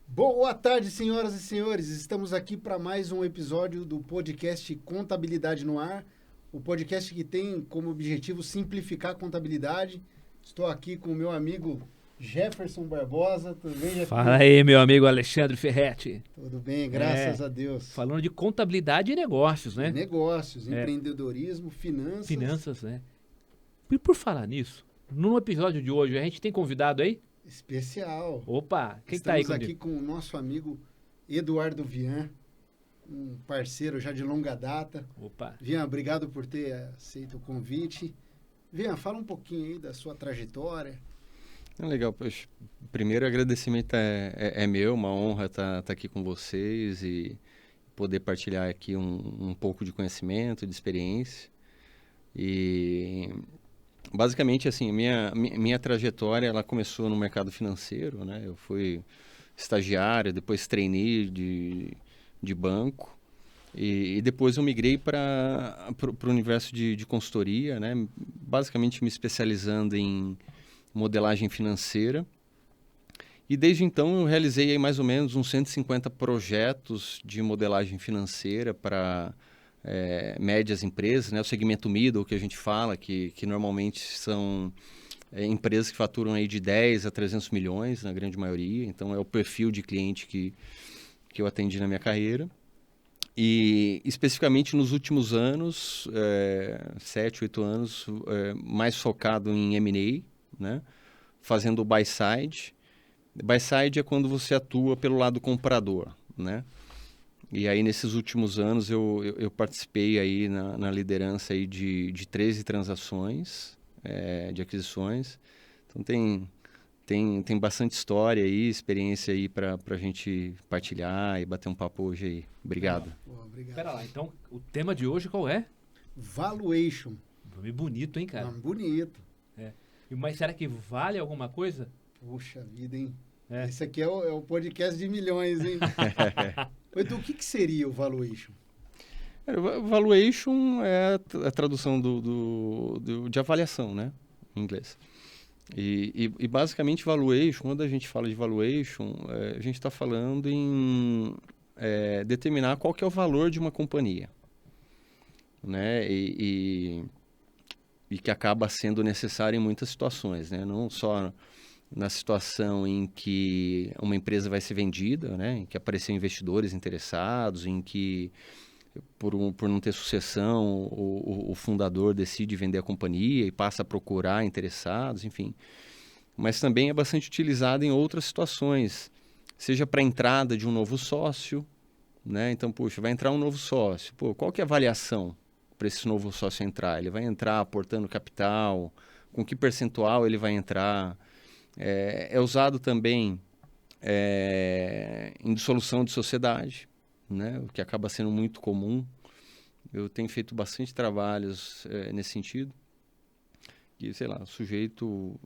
Boa tarde, senhoras e senhores. Estamos aqui para mais um episódio do podcast Contabilidade no Ar, o podcast que tem como objetivo simplificar a contabilidade. Estou aqui com o meu amigo Jefferson Barbosa. Tudo bem, Jefferson? Fala aí, meu amigo Alexandre Ferretti. Tudo bem, graças a Deus. Falando de contabilidade e negócios, né? Negócios, empreendedorismo, finanças. Finanças, né? E por falar nisso, no episódio de hoje, a gente tem convidado aí? Especial. Opa, quem tá aí Estamos aqui comigo? com o nosso amigo Eduardo Vian, um parceiro já de longa data. Opa. Vian, obrigado por ter aceito o convite. Vian, fala um pouquinho aí da sua trajetória. Legal, poxa. Primeiro, o agradecimento é meu, uma honra estar aqui com vocês e poder partilhar aqui um pouco de conhecimento, de experiência. E basicamente, assim, minha trajetória, ela começou no mercado financeiro, né? Eu fui estagiário, depois trainee de banco e depois eu migrei para o universo de consultoria, né? Basicamente me especializando em modelagem financeira. E desde então eu realizei aí mais ou menos uns 150 projetos de modelagem financeira para médias empresas, né? O segmento middle que a gente fala, que normalmente são empresas que faturam aí de 10 a 300 milhões, na grande maioria. Então é o perfil de cliente que eu atendi na minha carreira. E especificamente nos últimos anos, 7, 8 anos, mais focado em M&A, né? Fazendo o buy side. Buy side é quando você atua pelo lado comprador, né? E aí nesses últimos anos eu participei aí na liderança aí de 13 transações de aquisições. Então tem bastante história aí, experiência aí para a gente partilhar e bater um papo hoje aí. Obrigado. Obrigado. Pera lá, então o tema de hoje qual é? Valuation. Nome bonito, hein, cara? Nome bonito. Mas será que vale alguma coisa? Puxa vida, hein? É. Esse aqui é o podcast de milhões, hein? Edu, o que seria o valuation? Valuation é a tradução de avaliação, né? Em inglês. E basicamente valuation, quando a gente fala de valuation, a gente está falando em determinar qual que é o valor de uma companhia, né? E que acaba sendo necessário em muitas situações, né? Não só na situação em que uma empresa vai ser vendida, né? Em que aparecer investidores interessados, em que por não ter sucessão o fundador decide vender a companhia e passa a procurar interessados, enfim. Mas também é bastante utilizado em outras situações, seja para a entrada de um novo sócio, né? Então, puxa, vai entrar um novo sócio. Pô, qual que é a avaliação para esse novo sócio entrar? Ele vai entrar aportando capital? Com que percentual ele vai entrar? É usado também em dissolução de sociedade, né? O que acaba sendo muito comum. Eu tenho feito bastante trabalhos nesse sentido. Que, sei lá, o sujeito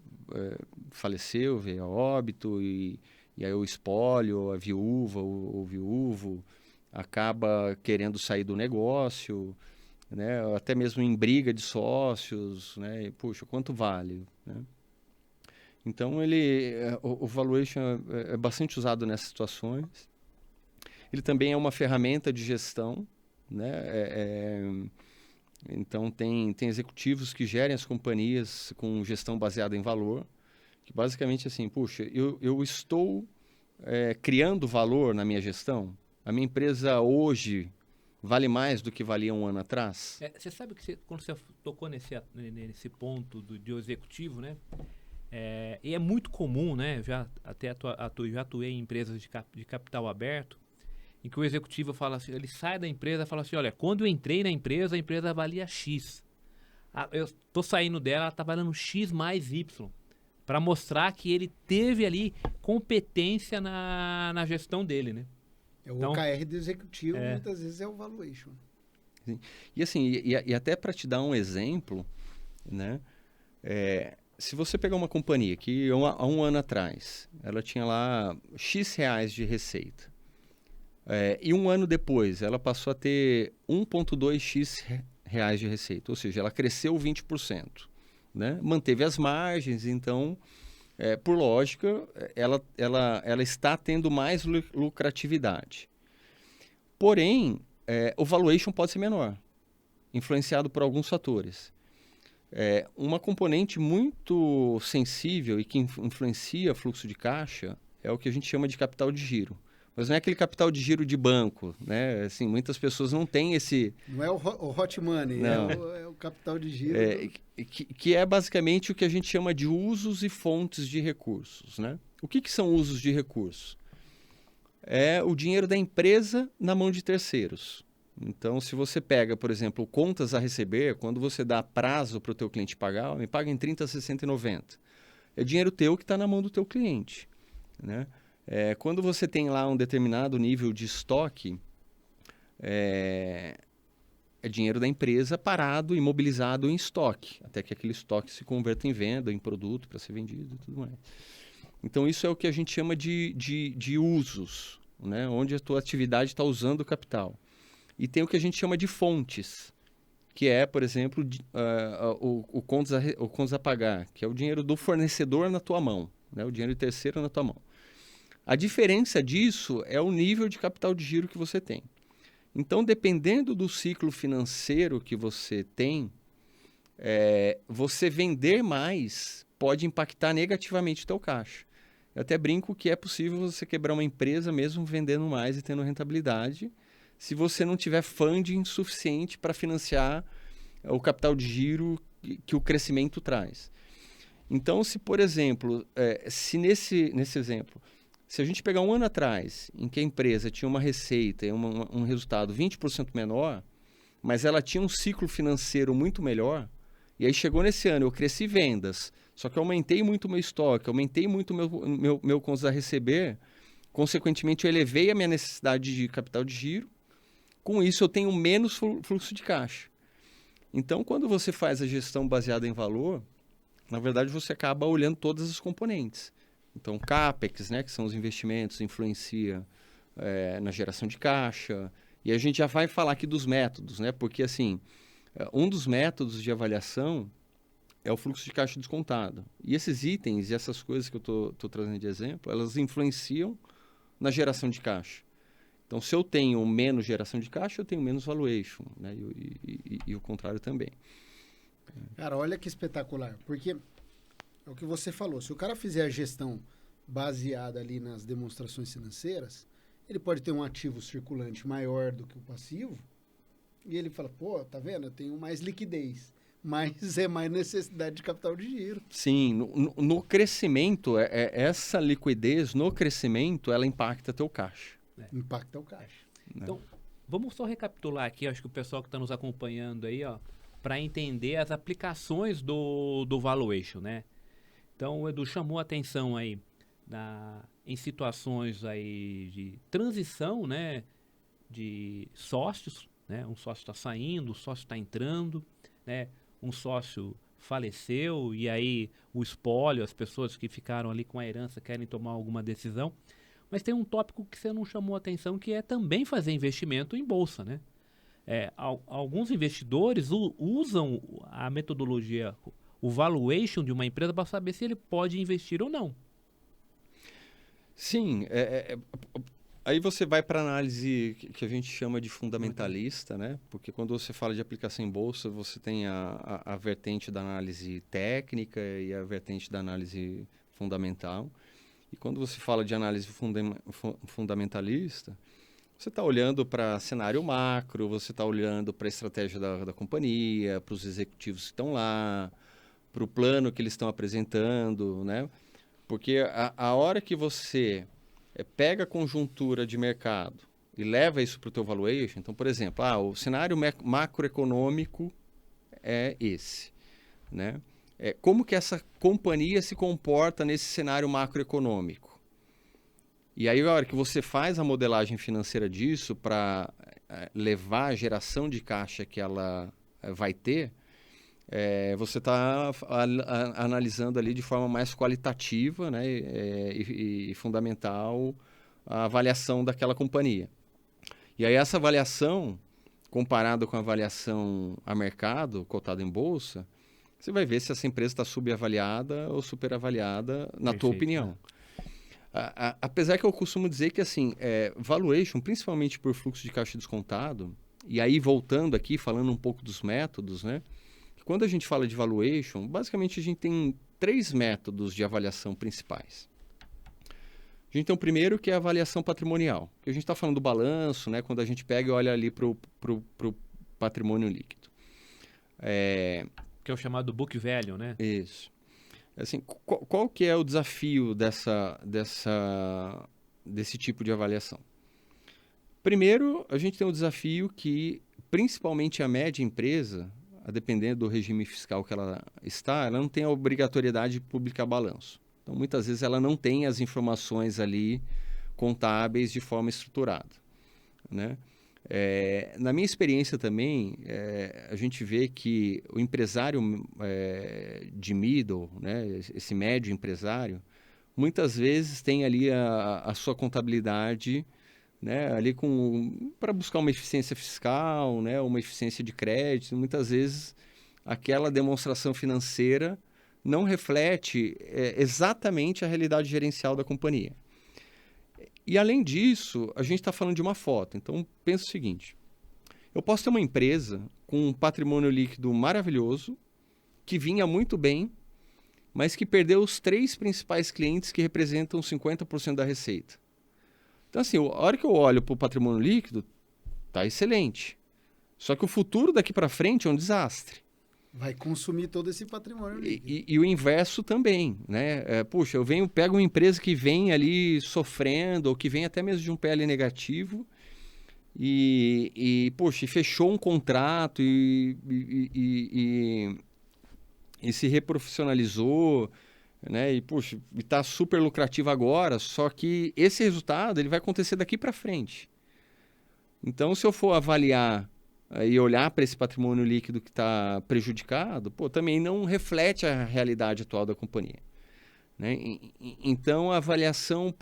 faleceu, veio a óbito e aí o espólio, a viúva, o viúvo acaba querendo sair do negócio, né? Até mesmo em briga de sócios, né? E, puxa, quanto vale, né? Então, o valuation é bastante usado nessas situações. Ele também é uma ferramenta de gestão, né? Então, tem executivos que gerem as companhias com gestão baseada em valor, que basicamente assim, puxa, eu estou criando valor na minha gestão? A minha empresa hoje vale mais do que valia um ano atrás? Você sabe que quando você tocou nesse ponto de executivo, né? E é muito comum, né? Já atuei em empresas de capital aberto, em que o executivo fala assim, ele sai da empresa e fala assim, olha, quando eu entrei na empresa, a empresa valia X. Eu tô saindo dela, ela tá valendo X mais Y. Para mostrar que ele teve ali competência na gestão dele, né? O OKR do executivo, muitas vezes é o valuation. Sim. E assim, e até para te dar um exemplo, né? Se você pegar uma companhia que há um ano atrás, ela tinha lá X reais de receita, e um ano depois ela passou a ter 1,2x reais de receita, ou seja, ela cresceu 20%, né? Manteve as margens, então por lógica, ela está tendo mais lucratividade. Porém, o valuation pode ser menor, influenciado por alguns fatores. Uma componente muito sensível e que influencia o fluxo de caixa é o que a gente chama de capital de giro. Mas não é aquele capital de giro de banco, né? Assim, muitas pessoas não têm esse... Não é o hot money, é o capital de giro. Que é basicamente o que a gente chama de usos e fontes de recursos, né? O que são usos de recursos? É o dinheiro da empresa na mão de terceiros. Então, se você pega, por exemplo, contas a receber, quando você dá prazo para o teu cliente pagar, me paga em 30, 60 e 90. É dinheiro teu que está na mão do teu cliente, né? Quando você tem lá um determinado nível de estoque, é dinheiro da empresa parado, imobilizado em estoque, até que aquele estoque se converta em venda, em produto para ser vendido e tudo mais. Então, isso é o que a gente chama de usos, né? Onde a tua atividade está usando o capital. E tem o que a gente chama de fontes, que é, por exemplo, o contas a pagar, que é o dinheiro do fornecedor na tua mão, né? O dinheiro de terceiro na tua mão. A diferença disso é o nível de capital de giro que você tem. Então, dependendo do ciclo financeiro que você tem, você vender mais pode impactar negativamente o teu caixa. Eu até brinco que é possível você quebrar uma empresa mesmo vendendo mais e tendo rentabilidade, se você não tiver funding suficiente para financiar o capital de giro que o crescimento traz. Então, se, por exemplo, se nesse exemplo, se a gente pegar um ano atrás, em que a empresa tinha uma receita e um resultado 20% menor, mas ela tinha um ciclo financeiro muito melhor, e aí chegou nesse ano, eu cresci vendas, só que eu aumentei muito o meu estoque, aumentei muito o meu contas a receber, consequentemente eu elevei a minha necessidade de capital de giro, com isso eu tenho menos fluxo de caixa. Então, quando você faz a gestão baseada em valor, na verdade você acaba olhando todas as componentes. Então, CAPEX, né, que são os investimentos, influencia na geração de caixa. E a gente já vai falar aqui dos métodos, né? Porque, assim, um dos métodos de avaliação é o fluxo de caixa descontado. E esses itens e essas coisas que eu estou trazendo de exemplo, elas influenciam na geração de caixa. Então, se eu tenho menos geração de caixa, eu tenho menos valuation, né? E o contrário também. Cara, olha que espetacular. Porque é o que você falou. Se o cara fizer a gestão baseada ali nas demonstrações financeiras, ele pode ter um ativo circulante maior do que o passivo. E ele fala, pô, tá vendo? Eu tenho mais liquidez. Mas é mais necessidade de capital de giro. Sim, no crescimento, essa liquidez, no crescimento, ela impacta teu caixa. Impacta o caixa. Então, vamos só recapitular aqui, acho que o pessoal que está nos acompanhando aí, ó, para entender as aplicações do valuation, né? Então, o Edu chamou a atenção aí em situações aí de transição, né? De sócios, né? Um sócio está saindo, o sócio está entrando, né? Um sócio faleceu e aí o espólio, as pessoas que ficaram ali com a herança querem tomar alguma decisão. Mas tem um tópico que você não chamou atenção, que é também fazer investimento em bolsa, né? Alguns investidores usam a metodologia, o valuation de uma empresa para saber se ele pode investir ou não. Sim, aí você vai para a análise que a gente chama de fundamentalista, né? Porque quando você fala de aplicação em bolsa, você tem a vertente da análise técnica e a vertente da análise fundamental. E quando você fala de análise fundamentalista, você está olhando para cenário macro, você está olhando para a estratégia da companhia, para os executivos que estão lá, para o plano que eles estão apresentando, né? Porque a hora que você pega a conjuntura de mercado e leva isso para o teu valuation, então, por exemplo, o cenário macroeconômico é esse, né? Como que essa companhia se comporta nesse cenário macroeconômico. E aí, a hora que você faz a modelagem financeira disso para levar a geração de caixa que ela vai ter, você está analisando ali de forma mais qualitativa, né, e fundamental a avaliação daquela companhia. E aí essa avaliação, comparada com a avaliação a mercado, cotada em bolsa, você vai ver se essa empresa está subavaliada ou superavaliada, na tua Perfeito, opinião. Apesar que eu costumo dizer que, assim, valuation, principalmente por fluxo de caixa descontado, e aí voltando aqui, falando um pouco dos métodos, né? Quando a gente fala de valuation, basicamente a gente tem 3 métodos de avaliação principais. A gente tem o primeiro, que é a avaliação patrimonial, que a gente está falando do balanço, né? Quando a gente pega e olha ali para o patrimônio líquido. Que é o chamado book value, né? Isso. Assim, qual que é o desafio desse tipo de avaliação? Primeiro, a gente tem um desafio que, principalmente a média empresa, a depender do regime fiscal que ela está, ela não tem a obrigatoriedade de publicar balanço. Então, muitas vezes, ela não tem as informações ali contábeis de forma estruturada, né? Na minha experiência também, a gente vê que o empresário de middle, né, esse médio empresário, muitas vezes tem ali a sua contabilidade, né, ali para buscar uma eficiência fiscal, né, uma eficiência de crédito. Muitas vezes aquela demonstração financeira não reflete exatamente a realidade gerencial da companhia. E, além disso, a gente está falando de uma foto. Então, pensa o seguinte. Eu posso ter uma empresa com um patrimônio líquido maravilhoso, que vinha muito bem, mas que perdeu os 3 principais clientes que representam 50% da receita. Então, assim, a hora que eu olho para o patrimônio líquido, está excelente. Só que o futuro daqui para frente é um desastre. Vai consumir todo esse patrimônio. E o inverso também, né? Puxa, pego uma empresa que vem ali sofrendo, ou que vem até mesmo de um PL negativo, poxa, fechou um contrato e se reprofissionalizou, né? E, puxa, está super lucrativo agora, só que esse resultado ele vai acontecer daqui para frente. Então, se eu for avaliar e olhar para esse patrimônio líquido que está prejudicado, também não reflete a realidade atual da companhia, né? Então, a avaliação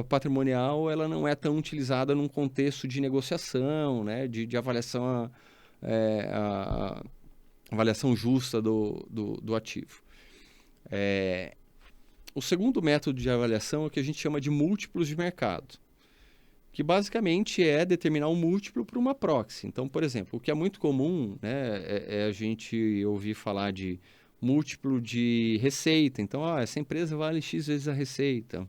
patrimonial ela não é tão utilizada num contexto de negociação, né? de avaliação, a avaliação justa do ativo. O segundo método de avaliação é o que a gente chama de múltiplos de mercado, que basicamente é determinar um múltiplo para uma proxy. Então, por exemplo, o que é muito comum, né, é a gente ouvir falar de múltiplo de receita. Então, essa empresa vale X vezes a receita,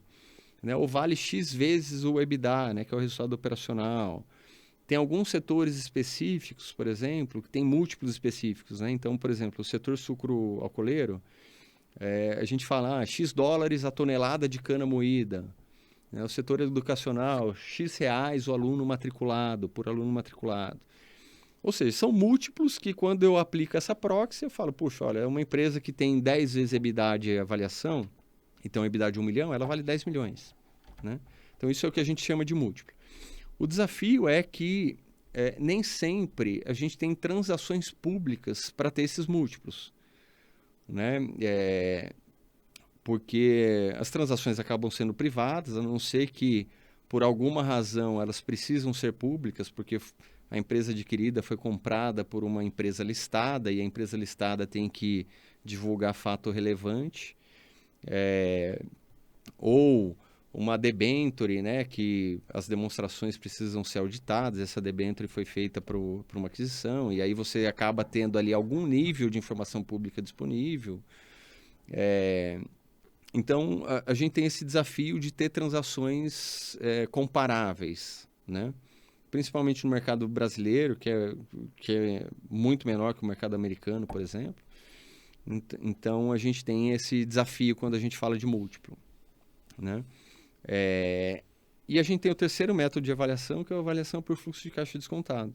né, ou vale X vezes o EBITDA, né, que é o resultado operacional. Tem alguns setores específicos, por exemplo, que tem múltiplos específicos, né? Então, por exemplo, o setor sucro-alcooleiro, a gente fala X dólares a tonelada de cana moída. O setor educacional, X reais o aluno matriculado, por aluno matriculado. Ou seja, são múltiplos que, quando eu aplico essa proxy, eu falo, puxa, olha, é uma empresa que tem 10 vezes EBITDA de avaliação, então EBITDA de 1 milhão, ela vale 10 milhões. Né? Então, isso é o que a gente chama de múltiplo. O desafio é que nem sempre a gente tem transações públicas para ter esses múltiplos, né? Porque as transações acabam sendo privadas, a não ser que, por alguma razão, elas precisam ser públicas, porque a empresa adquirida foi comprada por uma empresa listada e a empresa listada tem que divulgar fato relevante. Ou uma debenture, né, que as demonstrações precisam ser auditadas, essa debenture foi feita para uma aquisição, e aí você acaba tendo ali algum nível de informação pública disponível. Então, a gente tem esse desafio de ter transações comparáveis, né? Principalmente no mercado brasileiro, que é muito menor que o mercado americano, por exemplo. Então, a gente tem esse desafio quando a gente fala de múltiplo, né? E a gente tem o terceiro método de avaliação, que é a avaliação por fluxo de caixa descontado,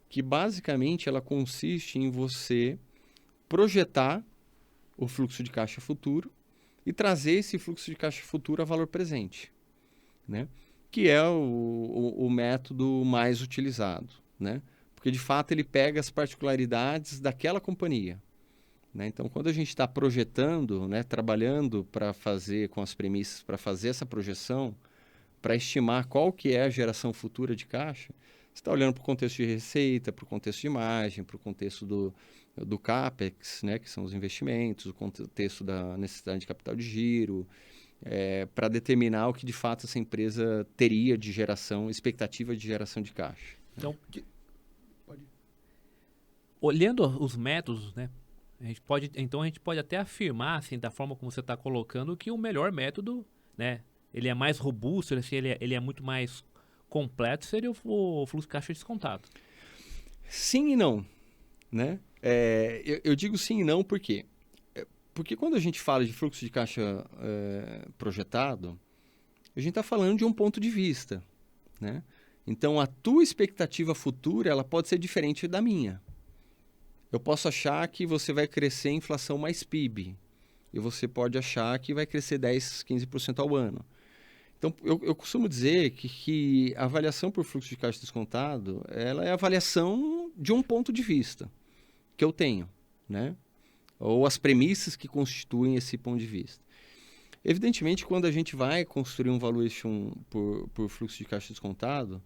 que basicamente ela consiste em você projetar o fluxo de caixa futuro e trazer esse fluxo de caixa futuro a valor presente, né? Que é o método mais utilizado, né? Porque, de fato, ele pega as particularidades daquela companhia, né? Então, quando a gente está projetando, né, trabalhando para fazer com as premissas, para fazer essa projeção, para estimar qual que é a geração futura de caixa, você está olhando para o contexto de receita, para o contexto de margem, para o contexto do CAPEX, né, que são os investimentos, o contexto da necessidade de capital de giro, para determinar o que de fato essa empresa teria de geração, expectativa de geração de caixa. Então, olhando os métodos, né, a gente pode até afirmar, assim, da forma como você está colocando, que o melhor método, né, ele é mais robusto, assim, ele é muito mais completo, seria o fluxo de caixa descontado. Sim e não, né? Eu digo sim e não porque quando a gente fala de fluxo de caixa projetado, a gente está falando de um ponto de vista, né? Então, a tua expectativa futura ela pode ser diferente da minha. Eu posso achar que você vai crescer inflação mais PIB, e você pode achar que vai crescer 10, 15% ao ano. Então, eu costumo dizer que a avaliação por fluxo de caixa descontado, ela é a avaliação de um ponto de vista que eu tenho, né? Ou as premissas que constituem esse ponto de vista. Evidentemente, quando a gente vai construir um valuation por fluxo de caixa descontado,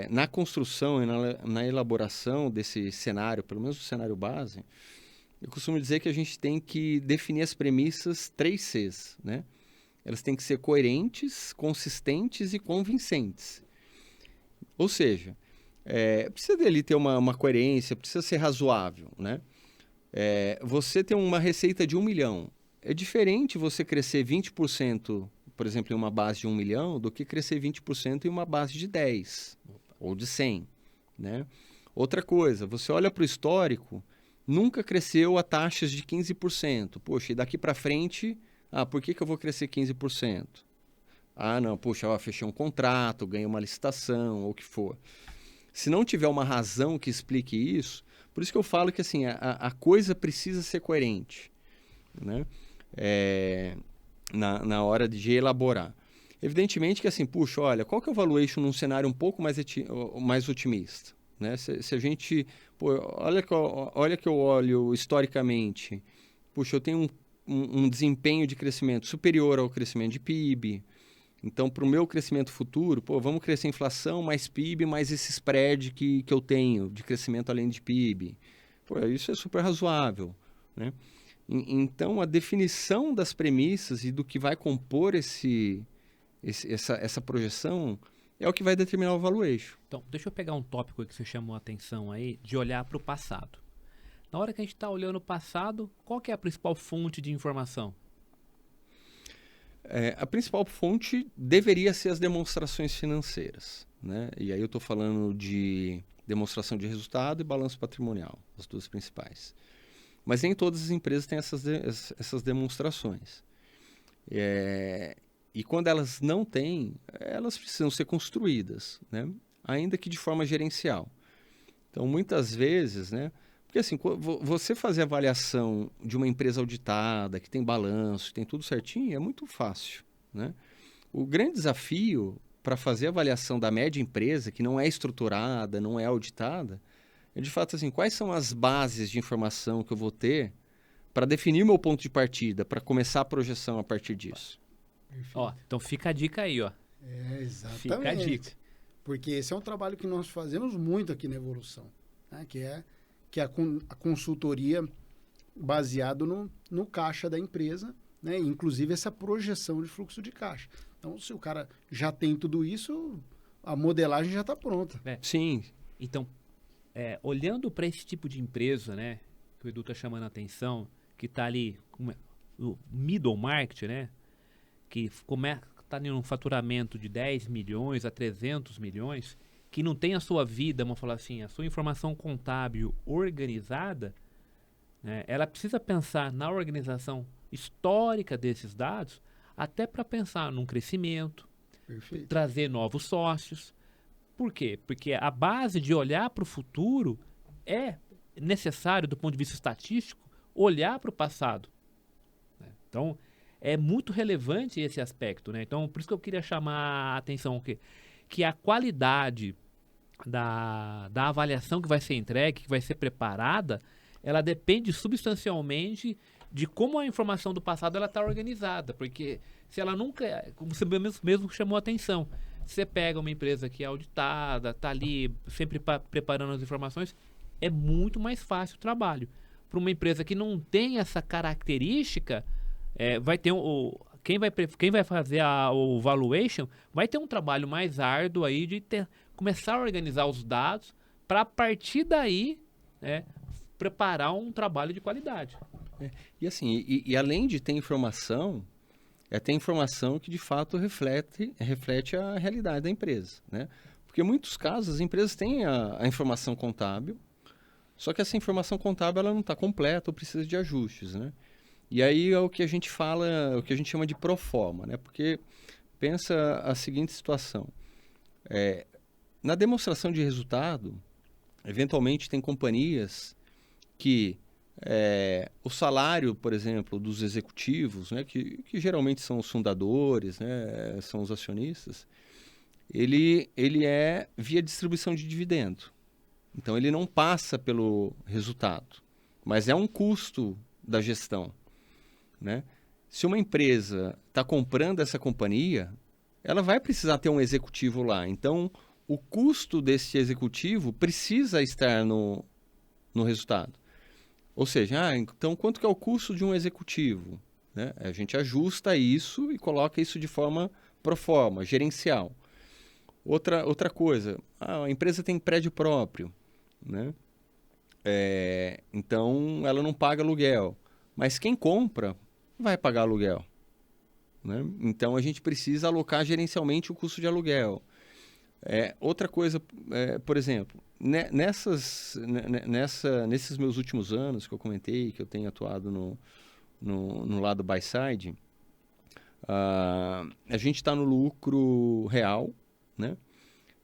na construção e na elaboração desse cenário, pelo menos o cenário base, eu costumo dizer que a gente tem que definir as premissas 3Cs, né? Elas têm que ser coerentes, consistentes e convincentes. Ou seja, precisa dele ter uma coerência, precisa ser razoável, né? Você tem uma receita de 1 milhão. É diferente você crescer 20%, por exemplo, em uma base de 1 milhão, do que crescer 20% em uma base de 10 ou de 100, né? Outra coisa, você olha para o histórico, nunca cresceu a taxas de 15%. Poxa, e daqui para frente, por que eu vou crescer 15%? Não, poxa, fechei um contrato, ganhei uma licitação, ou o que for. Se não tiver uma razão que explique isso, por isso que eu falo que assim, a coisa precisa ser coerente, né? Na hora de elaborar. Evidentemente que assim, puxa, olha, qual que é o valuation num cenário um pouco mais otimista? Né? Se a gente, olha que eu olho historicamente, puxa, eu tenho um desempenho de crescimento superior ao crescimento de PIB. Então, para o meu crescimento futuro, vamos crescer inflação mais PIB, mais esse spread que eu tenho de crescimento além de PIB. Isso é super razoável, né? Então, a definição das premissas e do que vai compor essa projeção é o que vai determinar o valuation. Então, deixa eu pegar um tópico que você chamou a atenção aí, de olhar para o passado. Na hora que a gente está olhando o passado, qual que é a principal fonte de informação? A principal fonte deveria ser as demonstrações financeiras, né? E aí eu estou falando de demonstração de resultado e balanço patrimonial, as duas principais. Mas nem todas as empresas têm essas demonstrações. E quando elas não têm, elas precisam ser construídas, né? Ainda que de forma gerencial. Então, muitas vezes, né? Porque assim, você fazer avaliação de uma empresa auditada, que tem balanço, que tem tudo certinho, é muito fácil, né? O grande desafio para fazer a avaliação da média empresa, que não é estruturada, não é auditada, é de fato assim, quais são as bases de informação que eu vou ter para definir meu ponto de partida, para começar a projeção a partir disso. Então fica a dica aí, ó. Exatamente. Fica a dica. Porque esse é um trabalho que nós fazemos muito aqui na Evolução, né? Que é a consultoria baseado no caixa da empresa, né? Inclusive essa projeção de fluxo de caixa. Então, se o cara já tem tudo isso, a modelagem já está pronta. Sim. Então, olhando para esse tipo de empresa, né, que o Edu está chamando a atenção, que está ali no middle market, né, que está em um faturamento de 10 milhões a 300 milhões, que não tem a sua vida, vamos falar assim, a sua informação contábil organizada, né, ela precisa pensar na organização histórica desses dados, até para pensar num crescimento, Perfeito. trazer novos sócios. Por quê? Porque a base de olhar para o futuro é necessário, do ponto de vista estatístico, olhar para o passado, né? Então, é muito relevante esse aspecto, né? Então, por isso que eu queria chamar a atenção que a qualidade da avaliação que vai ser entregue, que vai ser preparada, ela depende substancialmente de como a informação do passado está organizada. Porque se ela nunca, como você mesmo chamou a atenção, você pega uma empresa que é auditada, está ali sempre preparando as informações, é muito mais fácil o trabalho. Para uma empresa que não tem essa característica, vai ter quem vai fazer o valuation vai ter um trabalho mais árduo aí de começar a organizar os dados para, a partir daí, preparar um trabalho de qualidade. E assim, e além de ter informação, ter informação que de fato reflete a realidade da empresa, né? Porque em muitos casos as empresas têm a informação contábil, só que essa informação contábil ela não está completa ou precisa de ajustes, né? E aí é o que a gente fala, o que a gente chama de proforma, né? Porque pensa a seguinte situação. Na demonstração de resultado, eventualmente tem companhias que o salário, por exemplo, dos executivos, né, que geralmente são os fundadores, né, são os acionistas, ele é via distribuição de dividendo. Então, ele não passa pelo resultado, mas é um custo da gestão, né? Se uma empresa está comprando essa companhia, ela vai precisar ter um executivo lá. Então, o custo desse executivo precisa estar no resultado. Ou seja, então quanto que é o custo de um executivo? Né? A gente ajusta isso e coloca isso de forma pro forma, gerencial. Outra coisa, a empresa tem prédio próprio, né? Então ela não paga aluguel, mas quem compra vai pagar aluguel, né? Então a gente precisa alocar gerencialmente o custo de aluguel. Outra coisa, por exemplo, nesses meus últimos anos que eu comentei, que eu tenho atuado no lado buy side, a gente está no lucro real, né?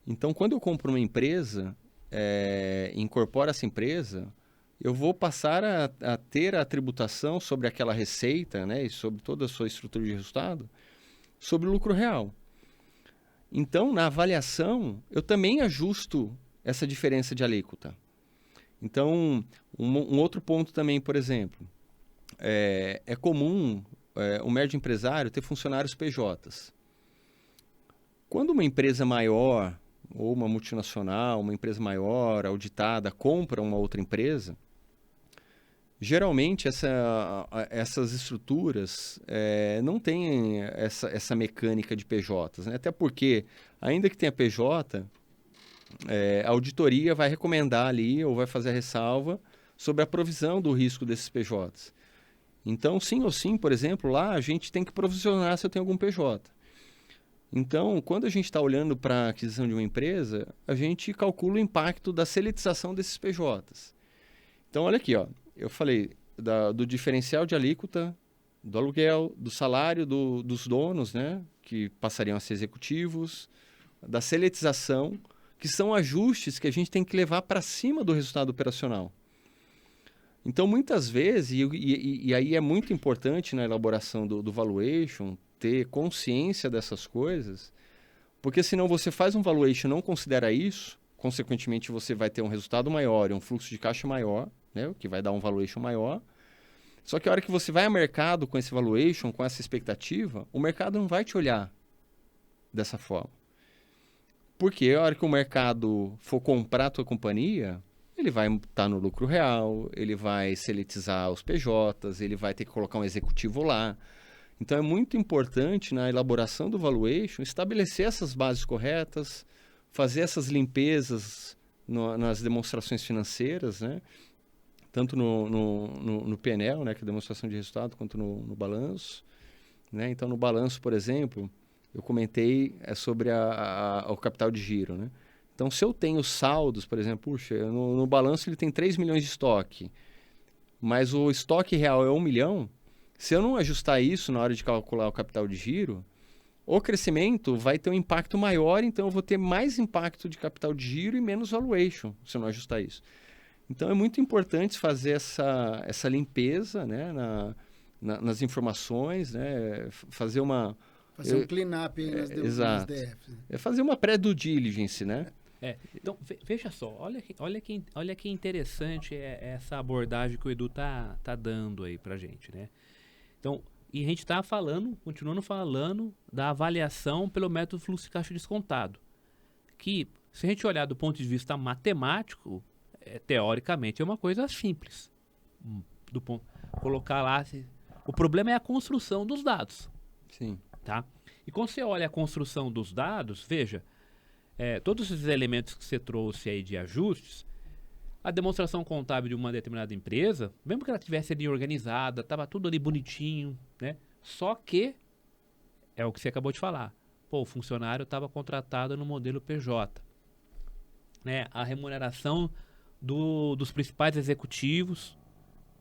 Então, quando eu compro uma empresa, incorporo essa empresa, eu vou passar a ter a tributação sobre aquela receita, né, e sobre toda a sua estrutura de resultado, sobre o lucro real. Então, na avaliação, eu também ajusto essa diferença de alíquota. Então, um outro ponto também, por exemplo, é comum o médio empresário ter funcionários PJs. Quando uma empresa maior, ou uma multinacional, uma empresa maior, auditada, compra uma outra empresa, geralmente essas estruturas não têm essa mecânica de PJs, né? Até porque, ainda que tenha PJ, a auditoria vai recomendar ali ou vai fazer a ressalva sobre a provisão do risco desses PJs. Então, sim ou sim, por exemplo, lá a gente tem que provisionar se eu tenho algum PJ. Então, quando a gente está olhando para a aquisição de uma empresa, a gente calcula o impacto da seletização desses PJs. Então, olha aqui, ó. Eu falei do diferencial de alíquota, do aluguel, do salário dos donos, né, que passariam a ser executivos, da seletização, que são ajustes que a gente tem que levar para cima do resultado operacional. Então, muitas vezes, e aí é muito importante na elaboração do valuation, ter consciência dessas coisas, porque senão você faz um valuation e não considera isso, consequentemente você vai ter um resultado maior e um fluxo de caixa maior, né, que vai dar um valuation maior. Só que a hora que você vai ao mercado com esse valuation, com essa expectativa, o mercado não vai te olhar dessa forma. Porque a hora que o mercado for comprar a tua companhia, ele vai estar no lucro real, ele vai seletizar os PJs, ele vai ter que colocar um executivo lá. Então é muito importante na elaboração do valuation estabelecer essas bases corretas, fazer essas limpezas nas demonstrações financeiras, né? Tanto no P&L, né, que é a demonstração de resultado, quanto no balanço, né? Então, no balanço, por exemplo, eu comentei sobre o capital de giro, né? Então, se eu tenho saldos, por exemplo, puxa, no balanço ele tem 3 milhões de estoque, mas o estoque real é 1 milhão, se eu não ajustar isso na hora de calcular o capital de giro, o crescimento vai ter um impacto maior, então eu vou ter mais impacto de capital de giro e menos valuation, se eu não ajustar isso. Então, é muito importante fazer essa limpeza, né, nas informações, né, fazer um clean-up nas exato. DFs. É fazer uma pré-due diligence, né? Então, veja só, olha que interessante essa abordagem que o Edu tá dando aí pra gente, né? Então, e a gente está continuando falando da avaliação pelo método fluxo de caixa descontado, que, se a gente olhar do ponto de vista matemático, teoricamente, é uma coisa simples. Colocar lá... O problema é a construção dos dados. Sim. Tá? E quando você olha a construção dos dados, veja, todos esses elementos que você trouxe aí de ajustes, a demonstração contábil de uma determinada empresa, mesmo que ela tivesse ali organizada, estava tudo ali bonitinho, né? Só que, é o que você acabou de falar, o funcionário estava contratado no modelo PJ. Né? A remuneração dos principais executivos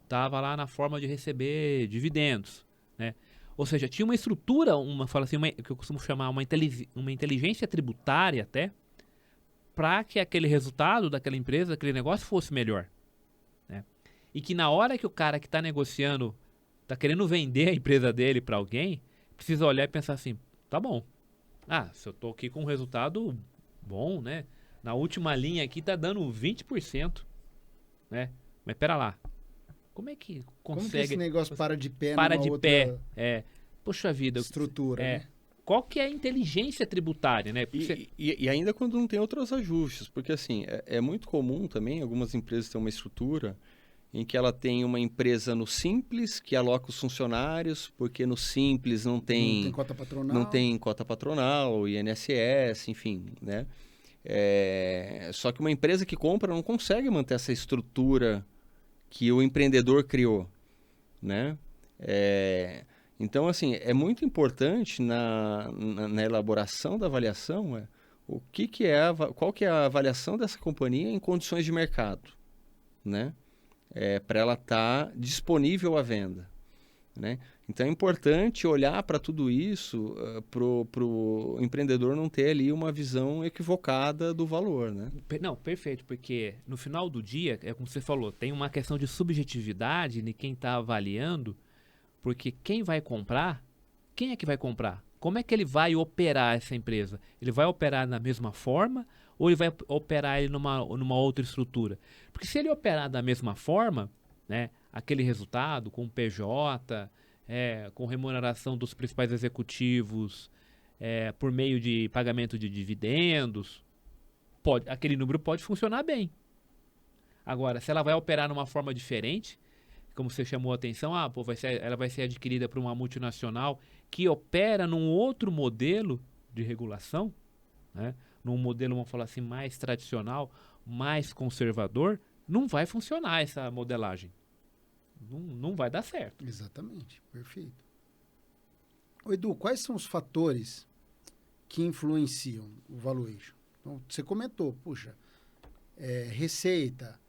estava lá na forma de receber dividendos, né? Ou seja, tinha uma estrutura, que eu costumo chamar uma inteligência tributária até, para que aquele resultado daquela empresa, daquele negócio fosse melhor. Né? E que na hora que o cara que está negociando, está querendo vender a empresa dele para alguém, precisa olhar e pensar assim, tá bom, se eu estou aqui com um resultado bom, né? Na última linha aqui está dando 20%, né? Mas pera lá, como é que consegue... Como que esse negócio para de pé para numa de outra pé, poxa vida... estrutura, né? Qual que é a inteligência tributária, né? E ainda quando não tem outros ajustes, porque assim, é muito comum também, algumas empresas têm uma estrutura em que ela tem uma empresa no Simples, que aloca os funcionários, porque no Simples não tem cota patronal. Não tem cota patronal, INSS, enfim, né? Só que uma empresa que compra não consegue manter essa estrutura que o empreendedor criou, né? Então, assim, é muito importante na elaboração da avaliação qual que é a avaliação dessa companhia em condições de mercado, né? Para ela estar disponível à venda, né? Então, é importante olhar para tudo isso para o empreendedor não ter ali uma visão equivocada do valor, né? Não, perfeito, porque no final do dia, é como você falou, tem uma questão de subjetividade de quem está avaliando, porque quem vai comprar, quem é que vai comprar? Como é que ele vai operar essa empresa? Ele vai operar da mesma forma ou ele vai operar ele numa outra estrutura? Porque se ele operar da mesma forma, né, aquele resultado com PJ, com remuneração dos principais executivos, por meio de pagamento de dividendos, aquele número pode funcionar bem. Agora, se ela vai operar numa forma diferente, como você chamou a atenção, ela vai ser adquirida por uma multinacional que opera num outro modelo de regulação, né? Num modelo, vamos falar assim, mais tradicional, mais conservador, não vai funcionar essa modelagem. Não vai dar certo. Exatamente, perfeito. Ô, Edu, quais são os fatores que influenciam o valuation? Então, você comentou, receita,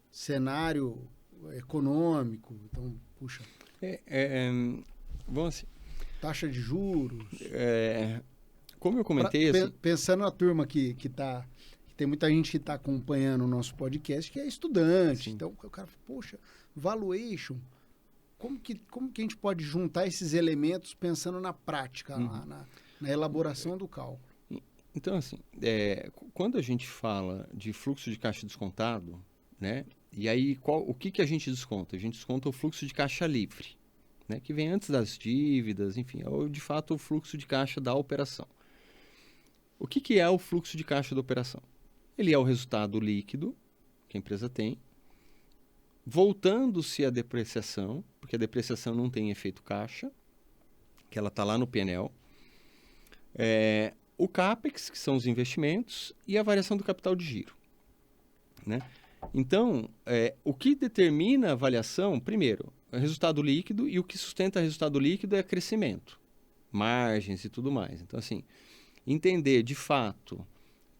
cenário econômico, então, Bom, assim, taxa de juros. Como eu comentei... Pensando na turma que tem muita gente que está acompanhando o nosso podcast que é estudante. Sim. Então, o cara fala, valuation, como que a gente pode juntar esses elementos pensando na prática, na elaboração do cálculo? Então, assim, quando a gente fala de fluxo de caixa descontado, né? E aí, o que a gente desconta? A gente desconta o fluxo de caixa livre, né? Que vem antes das dívidas, enfim, ou de fato o fluxo de caixa da operação. O que é o fluxo de caixa da operação? Ele é o resultado líquido que a empresa tem, voltando-se a depreciação, porque a depreciação não tem efeito caixa, que ela está lá no P&L, o CAPEX, que são os investimentos, e a variação do capital de giro, né? Então, o que determina a avaliação, primeiro, é o resultado líquido, e o que sustenta o resultado líquido é crescimento, margens e tudo mais. Então, assim, entender de fato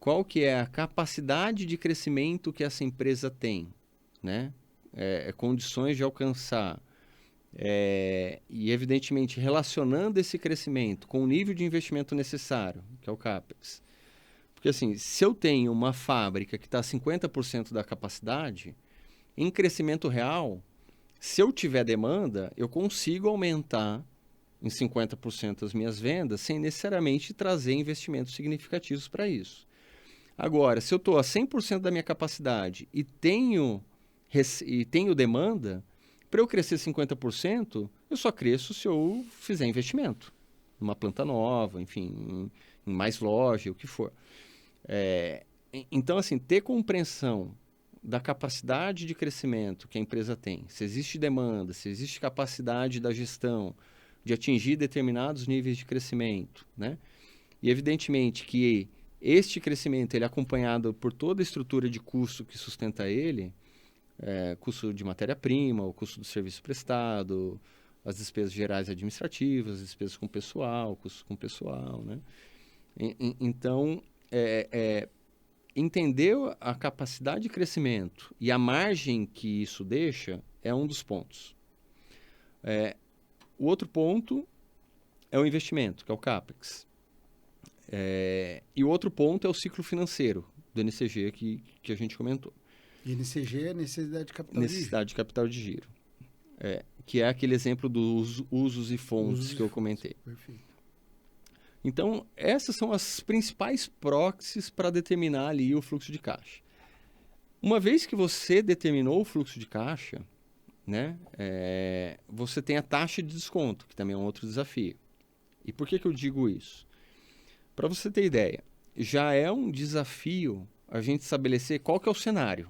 qual que é a capacidade de crescimento que essa empresa tem, né? Condições de alcançar, e evidentemente relacionando esse crescimento com o nível de investimento necessário, que é o CAPEX. Porque assim, se eu tenho uma fábrica que está a 50% da capacidade, em crescimento real, se eu tiver demanda, eu consigo aumentar em 50% as minhas vendas sem necessariamente trazer investimentos significativos para isso. Agora, se eu estou a 100% da minha capacidade e tenho demanda, para eu crescer 50%, eu só cresço se eu fizer investimento. Numa planta nova, enfim, em mais loja, o que for. Então, assim, ter compreensão da capacidade de crescimento que a empresa tem, se existe demanda, se existe capacidade da gestão de atingir determinados níveis de crescimento, né? E evidentemente que este crescimento ele é acompanhado por toda a estrutura de custo que sustenta ele, custo de matéria-prima, o custo do serviço prestado, as despesas gerais administrativas, as despesas com pessoal, custos com pessoal, né? Então, entender a capacidade de crescimento e a margem que isso deixa é um dos pontos. O outro ponto é o investimento, que é o CAPEX. E o outro ponto é o ciclo financeiro do NCG que a gente comentou. E NCG é necessidade de capital de giro. Necessidade de capital de giro. Que é aquele exemplo dos usos e fontes que eu comentei. Perfeito. Então, essas são as principais proxies para determinar ali o fluxo de caixa. Uma vez que você determinou o fluxo de caixa, né, você tem a taxa de desconto, que também é um outro desafio. E por que eu digo isso? Para você ter ideia, já é um desafio a gente estabelecer qual que é o cenário.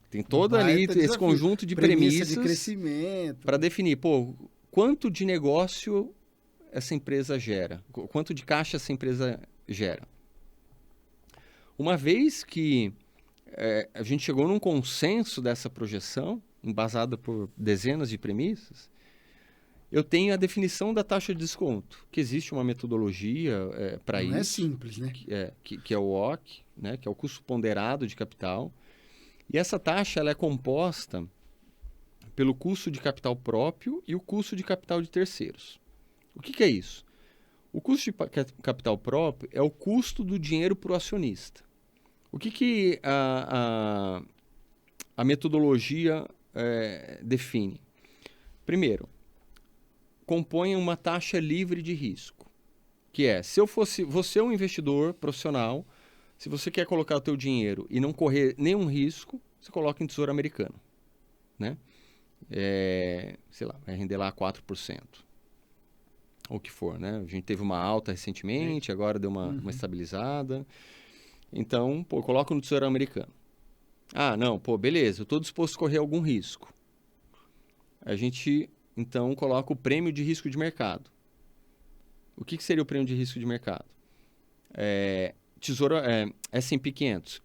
Tem todo ali esse conjunto de premissas de crescimento para definir, quanto de negócio essa empresa gera, quanto de caixa essa empresa gera. Uma vez que a gente chegou num consenso dessa projeção, embasada por dezenas de premissas, eu tenho a definição da taxa de desconto, que existe uma metodologia para isso. Não é simples, né? Que é o OC, né? Que é o custo ponderado de capital. E essa taxa ela é composta pelo custo de capital próprio e o custo de capital de terceiros. O que é isso? O custo de capital próprio é o custo do dinheiro para o acionista. O que a metodologia define? Primeiro, compõe uma taxa livre de risco, que se você é um investidor profissional, se você quer colocar o teu dinheiro e não correr nenhum risco, você coloca em tesouro americano, né? Sei lá, vai render lá 4%, ou o que for, né? A gente teve uma alta recentemente, agora deu uma estabilizada. Então, coloca no tesouro americano. Ah, não, beleza, eu estou disposto a correr algum risco. A gente então coloca o prêmio de risco de mercado. O que seria o prêmio de risco de mercado? Tesouro S&P 500,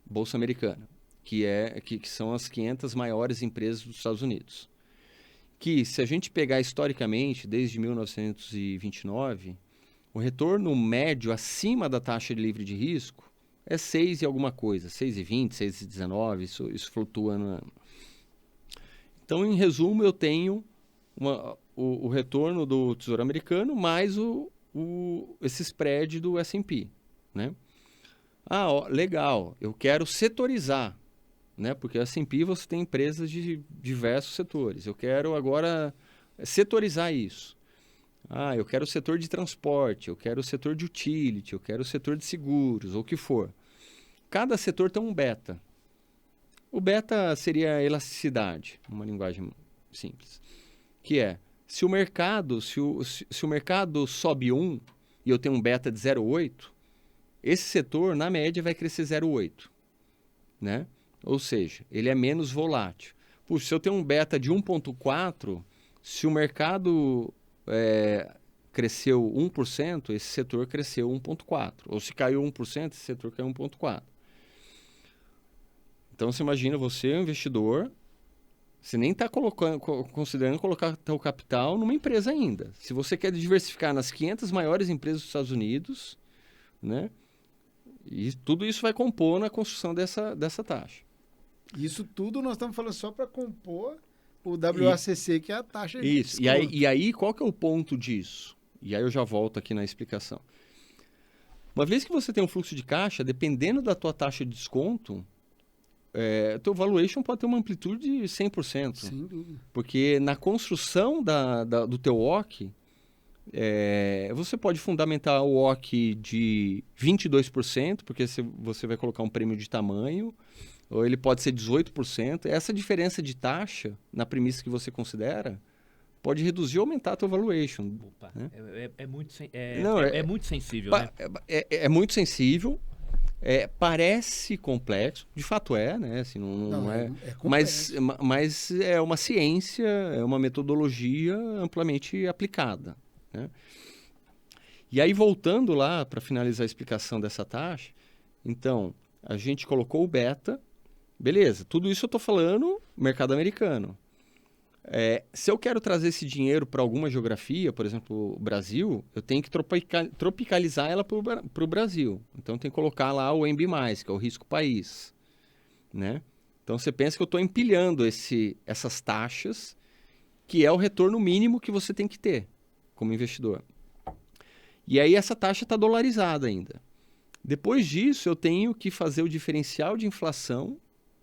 Bolsa Americana, que são as 500 maiores empresas dos Estados Unidos. Que, se a gente pegar historicamente, desde 1929, o retorno médio acima da taxa livre de risco é 6 e alguma coisa, 6,20, 6,19, isso flutua no ano. Então, em resumo, eu tenho o retorno do Tesouro Americano mais esse spread do S&P, né? Legal, eu quero setorizar, né? Porque S&P você tem empresas de diversos setores. Eu quero agora setorizar isso. Eu quero o setor de transporte, eu quero o setor de utility, eu quero o setor de seguros, ou o que for. Cada setor tem um beta. O beta seria a elasticidade, uma linguagem simples. Que se o mercado sobe 1 e eu tenho um beta de 0,8, esse setor, na média, vai crescer 0,8. Né? Ou seja, ele é menos volátil. Puxa, se eu tenho um beta de 1,4, se o mercado cresceu 1%, esse setor cresceu 1,4%. Ou se caiu 1%, esse setor caiu 1,4%. Então, você imagina, você é um investidor, você nem está considerando colocar seu capital numa empresa ainda. Se você quer diversificar nas 500 maiores empresas dos Estados Unidos, né? E tudo isso vai compor na construção dessa taxa. Isso tudo nós estamos falando só para compor o WACC, que é a taxa de desconto. E aí, qual que é o ponto disso? E aí eu já volto aqui na explicação. Uma vez que você tem um fluxo de caixa, dependendo da tua taxa de desconto, teu valuation pode ter uma amplitude de 100%. Sem dúvida. Porque na construção do teu OC, você pode fundamentar o OC de 22%, porque você vai colocar um prêmio de tamanho, ou ele pode ser 18%. Essa diferença de taxa, na premissa que você considera, pode reduzir ou aumentar a tua valuation. Opa, né? É muito sensível, né? É muito sensível. Parece complexo, de fato né? Assim, não é, complexo. mas é uma ciência, é uma metodologia amplamente aplicada, né? E aí, voltando lá para finalizar a explicação dessa taxa, então, a gente colocou o beta, beleza, tudo isso eu estou falando mercado americano. Se eu quero trazer esse dinheiro para alguma geografia, por exemplo, o Brasil, eu tenho que tropicalizar ela para o Brasil. Então, eu tenho que colocar lá o MB+, que é o risco país, né? Então, você pensa que eu estou empilhando essas taxas, que é o retorno mínimo que você tem que ter como investidor. E aí, essa taxa está dolarizada ainda. Depois disso, eu tenho que fazer o diferencial de inflação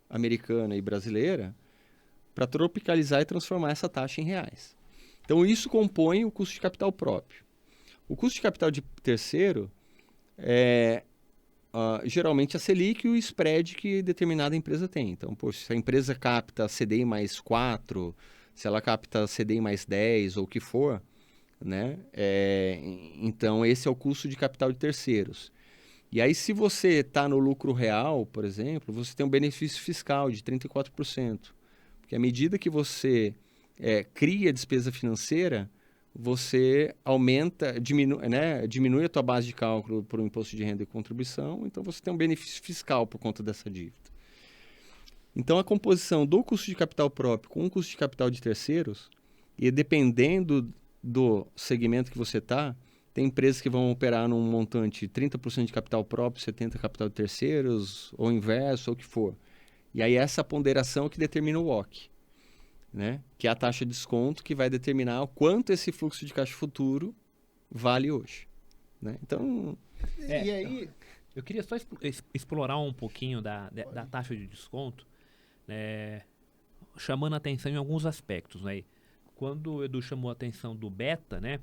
americana e brasileira para tropicalizar e transformar essa taxa em reais. Então, isso compõe o custo de capital próprio. O custo de capital de terceiro é geralmente a Selic e o spread que determinada empresa tem. Então, se a empresa capta CDI mais 4, se ela capta CDI mais 10 ou o que for, né? Então, esse é o custo de capital de terceiros. E aí, se você está no lucro real, por exemplo, você tem um benefício fiscal de 34%. Porque à medida que você cria despesa financeira, você diminui a tua base de cálculo para o imposto de renda e contribuição, então você tem um benefício fiscal por conta dessa dívida. Então, a composição do custo de capital próprio com o custo de capital de terceiros, e dependendo do segmento que você está, tem empresas que vão operar num montante 30% de capital próprio, 70% capital de terceiros, ou inverso, ou o que for. E aí essa ponderação que determina o WACC, né? Que é a taxa de desconto que vai determinar o quanto esse fluxo de caixa futuro vale hoje, né? Então... E aí... Eu queria só explorar um pouquinho da taxa de desconto, chamando a atenção em alguns aspectos, né? Quando o Edu chamou a atenção do beta, né?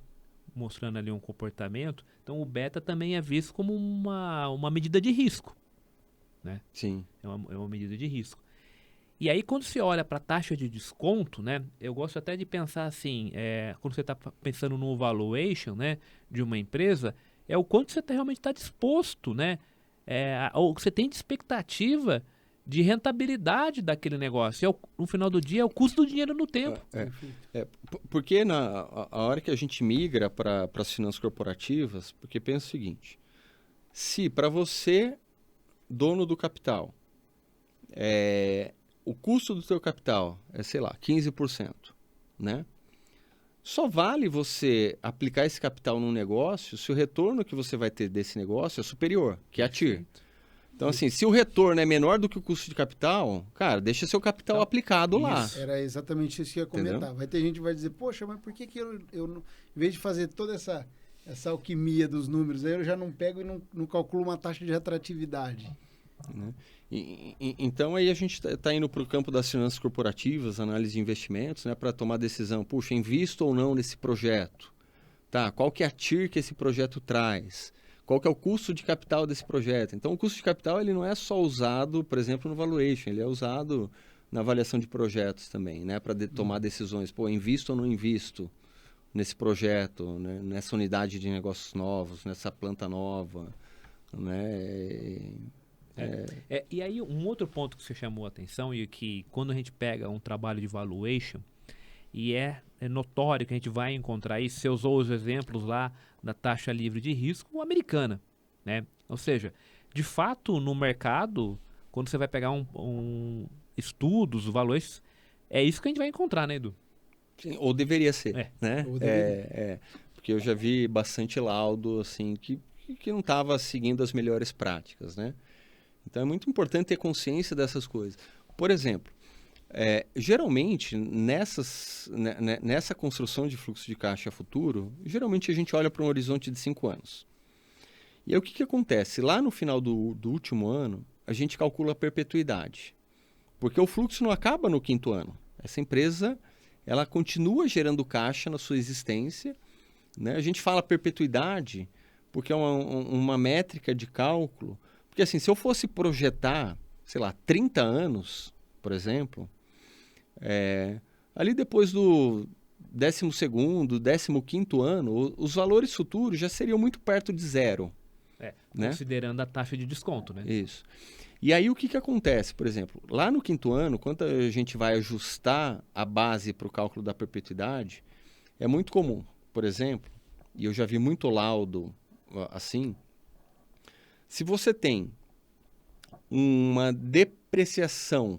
Mostrando ali um comportamento, então o beta também é visto como uma medida de risco, né? Sim. É uma medida de risco. E aí, quando você olha para a taxa de desconto, né? Eu gosto até de pensar assim, quando você está pensando no valuation, né, de uma empresa, é o quanto você realmente está disposto, né? O que você tem de expectativa de rentabilidade daquele negócio. No final do dia, é o custo do dinheiro no tempo. Porque a hora que a gente migra para as finanças corporativas, porque pensa o seguinte, se para você, dono do capital, o custo do teu capital é, sei lá, 15%, né? Só vale você aplicar esse capital num negócio se o retorno que você vai ter desse negócio é superior, que é a TIR. Então, assim, se o retorno é menor do que o custo de capital, cara, deixa seu capital aplicado lá. Era exatamente isso que eu ia comentar. Entendeu? Vai ter gente que vai dizer, poxa, mas por que eu em vez de fazer toda essa alquimia dos números, aí eu já não pego e não calculo uma taxa de atratividade? Né? Então, aí a gente está indo para o campo das finanças corporativas, análise de investimentos, né, para tomar decisão. Puxa, invisto ou não nesse projeto? Tá, qual que é a TIR que esse projeto traz? Qual que é o custo de capital desse projeto? Então, o custo de capital ele não é só usado, por exemplo, no valuation, ele é usado na avaliação de projetos também, né, para tomar decisões. Pô, invisto ou não invisto nesse projeto, né, nessa unidade de negócios novos, nessa planta nova, né? E aí, um outro ponto que você chamou a atenção e que quando a gente pega um trabalho de valuation, e é notório que a gente vai encontrar isso, você usou os exemplos lá da taxa livre de risco americana, né? Ou seja, de fato, no mercado, quando você vai pegar estudos, valuations, é isso que a gente vai encontrar, né, Edu? Sim, ou deveria ser, né? Ou deveria. Porque eu já vi bastante laudo, assim, que não estava seguindo as melhores práticas, né? Então, é muito importante ter consciência dessas coisas. Por exemplo, geralmente, nessa construção de fluxo de caixa futuro, geralmente a gente olha para um horizonte de 5 anos. E aí, o que acontece? Lá no final do último ano, a gente calcula a perpetuidade. Porque o fluxo não acaba no 5º ano. Essa empresa, ela continua gerando caixa na sua existência, né? A gente fala perpetuidade porque é uma métrica de cálculo. Porque assim, se eu fosse projetar, sei lá, 30 anos, por exemplo, ali depois do 12º, 15º ano, os valores futuros já seriam muito perto de zero. né? Considerando a taxa de desconto, né? Isso. E aí o que acontece, por exemplo, lá no quinto ano, quando a gente vai ajustar a base para o cálculo da perpetuidade, é muito comum, por exemplo, e eu já vi muito laudo assim, se você tem uma depreciação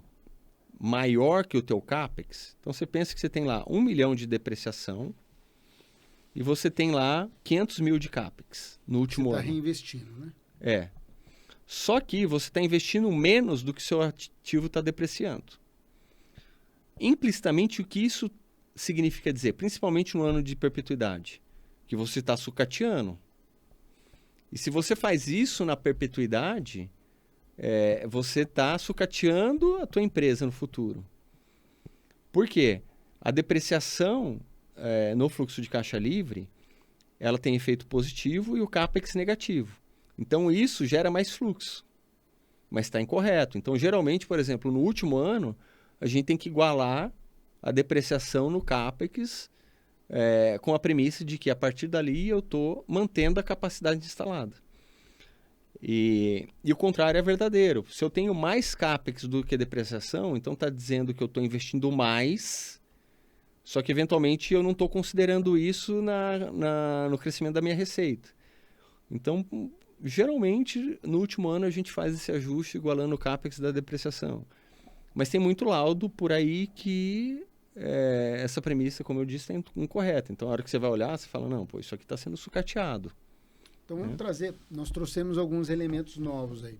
maior que o teu CAPEX, então você pensa que você tem lá 1 milhão de depreciação e você tem lá 500 mil de CAPEX no último ano. Você está reinvestindo, né? É. Só que você está investindo menos do que seu ativo está depreciando. Implicitamente, o que isso significa dizer? Principalmente no ano de perpetuidade, que você está sucateando. E se você faz isso na perpetuidade, você está sucateando a tua empresa no futuro. Por quê? A depreciação no fluxo de caixa livre, ela tem efeito positivo e o CAPEX negativo. Então, isso gera mais fluxo, mas está incorreto. Então, geralmente, por exemplo, no último ano, a gente tem que igualar a depreciação no CAPEX com a premissa de que, a partir dali, eu estou mantendo a capacidade instalada. E o contrário é verdadeiro. Se eu tenho mais CAPEX do que depreciação, então está dizendo que eu estou investindo mais, só que, eventualmente, eu não estou considerando isso no crescimento da minha receita. Então, geralmente, no último ano, a gente faz esse ajuste igualando o CAPEX da depreciação. Mas tem muito laudo por aí que essa premissa, como eu disse, é incorreta. Então, a hora que você vai olhar, você fala, não, pô, isso aqui está sendo sucateado. Então, vamos trazer... Nós trouxemos alguns elementos novos aí.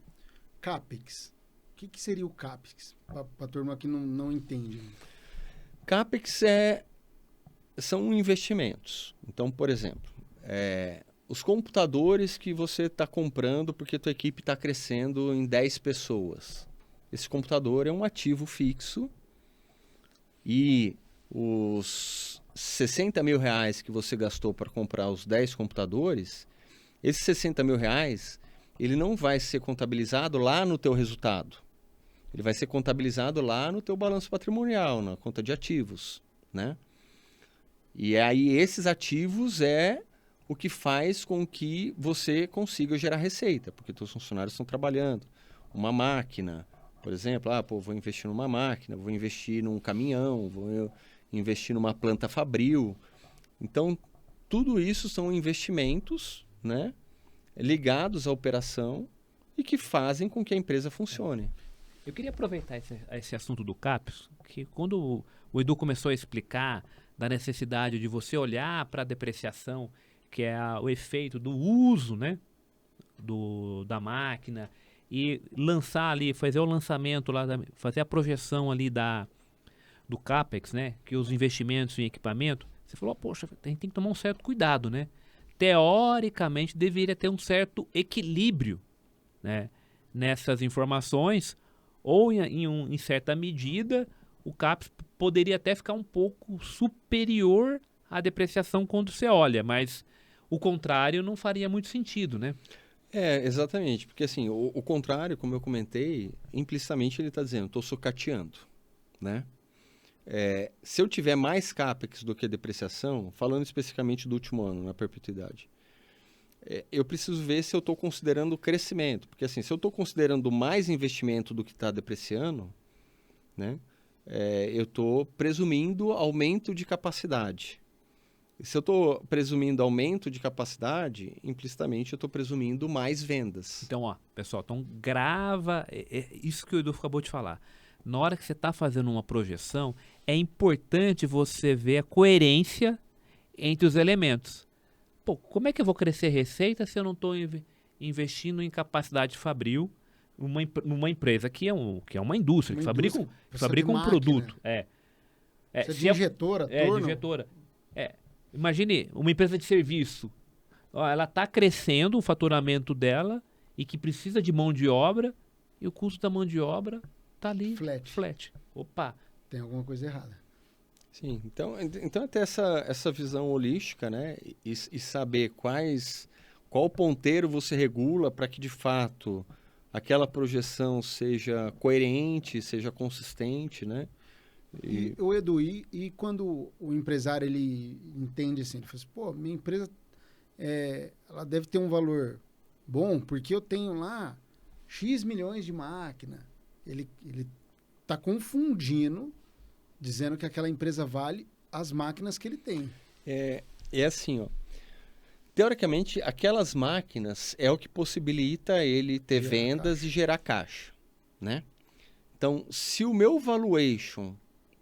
CAPEX. O que seria o CAPEX? Para a turma que não entende. CAPEX são investimentos. Então, por exemplo... os computadores que você está comprando porque a tua equipe está crescendo em 10 pessoas. Esse computador é um ativo fixo e os 60 mil reais que você gastou para comprar os 10 computadores, esses 60 mil reais, ele não vai ser contabilizado lá no teu resultado. Ele vai ser contabilizado lá no teu balanço patrimonial, na conta de ativos, né? E aí esses ativos o que faz com que você consiga gerar receita, porque seus funcionários estão trabalhando. Uma máquina, por exemplo, vou investir numa máquina, vou investir num caminhão, vou investir numa planta fabril. Então, tudo isso são investimentos, né, ligados à operação e que fazem com que a empresa funcione. Eu queria aproveitar esse assunto do CAPEX, que quando o Edu começou a explicar da necessidade de você olhar para a depreciação, que é o efeito do uso, né, da máquina, e lançar ali, fazer o lançamento lá, fazer a projeção ali do CAPEX, né, que os investimentos em equipamento, você falou, poxa, a gente tem que tomar um certo cuidado, né? Teoricamente, deveria ter um certo equilíbrio, né, nessas informações, ou em certa medida, o CAPEX poderia até ficar um pouco superior à depreciação quando você olha, mas o contrário não faria muito sentido, né? Exatamente, porque assim, o contrário, como eu comentei, implicitamente ele está dizendo, estou sucateando, né? Se eu tiver mais CAPEX do que depreciação, falando especificamente do último ano, na perpetuidade, eu preciso ver se eu estou considerando o crescimento, porque assim, se eu estou considerando mais investimento do que está depreciando, né? Eu estou presumindo aumento de capacidade. Se eu estou presumindo aumento de capacidade, implicitamente eu estou presumindo mais vendas. Então, pessoal, grava isso que o Edu acabou de falar. Na hora que você está fazendo uma projeção, é importante você ver a coerência entre os elementos. Pô, como é que eu vou crescer receita se eu não estou investindo em capacidade fabril numa empresa que é uma indústria, que fabrica um produto. Precisa de injetora, torno. De injetora. Imagine uma empresa de serviço. Ela está crescendo o faturamento dela e que precisa de mão de obra e o custo da mão de obra está ali flat. Opa! Tem alguma coisa errada. Sim, então até essa visão holística, né? E saber qual ponteiro você regula para que de fato aquela projeção seja coerente, seja consistente, né? E o Edu, e quando o empresário ele entende assim, ele fala assim, pô, minha empresa ela deve ter um valor Bom, porque eu tenho lá X milhões de máquina. Ele tá confundindo, dizendo que aquela empresa vale as máquinas que ele tem. É assim, ó. Teoricamente, aquelas máquinas é o que possibilita ele ter Gerar vendas caixa. e gerar caixa, né? Então, se o meu valuation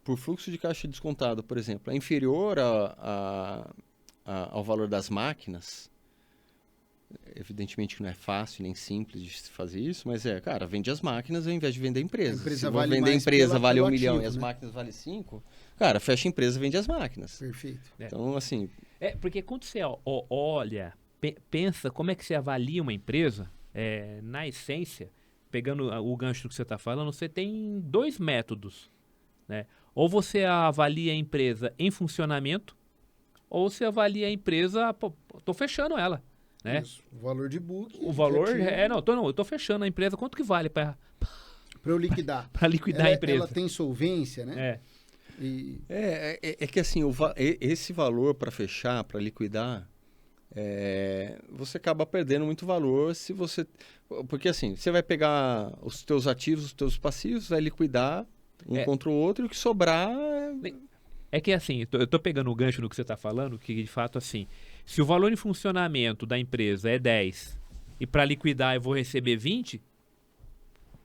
por fluxo de caixa descontado, por exemplo, é inferior ao valor das máquinas, evidentemente que não é fácil nem simples de se fazer isso, mas cara, vende as máquinas ao invés de vender a empresa. A empresa se eu vale vender a mais empresa vale pelo 1 milhão ativo, e as né? máquinas valem 5, cara, fecha a empresa, vende as máquinas. Perfeito. Então, assim, Porque quando você olha, pensa como é que você avalia uma empresa, na essência, pegando o gancho do que você está falando, você tem dois métodos, né? Ou você avalia a empresa em funcionamento, ou você avalia a empresa, pô, tô fechando ela, né? Isso. O valor de book. O valor de ativo, eu tô fechando a empresa, quanto que vale para para eu liquidar. liquidar a empresa? Ela tem solvência, né? É. E é que assim, esse valor para fechar, para liquidar, você acaba perdendo muito valor se você... Porque assim, você vai pegar os teus ativos, os teus passivos, vai liquidar um contra o outro e o que sobrar... É que assim, eu tô pegando o gancho no que você está falando, que de fato assim, se o valor em funcionamento da empresa é 10 e para liquidar eu vou receber 20,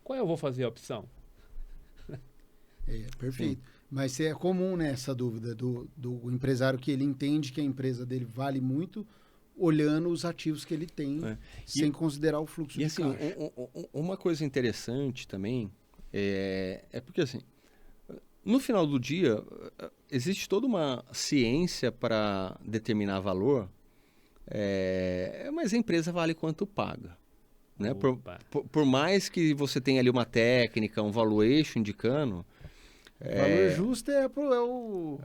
qual eu vou fazer a opção? perfeito. Mas é comum, né, essa dúvida do empresário que ele entende que a empresa dele vale muito, olhando os ativos que ele tem, sem considerar o fluxo E de assim, caixa. uma coisa interessante também é porque assim, no final do dia, existe toda uma ciência para determinar valor, mas a empresa vale quanto paga. Né? Por mais que você tenha ali uma técnica, um valuation indicando... O valor justo é o...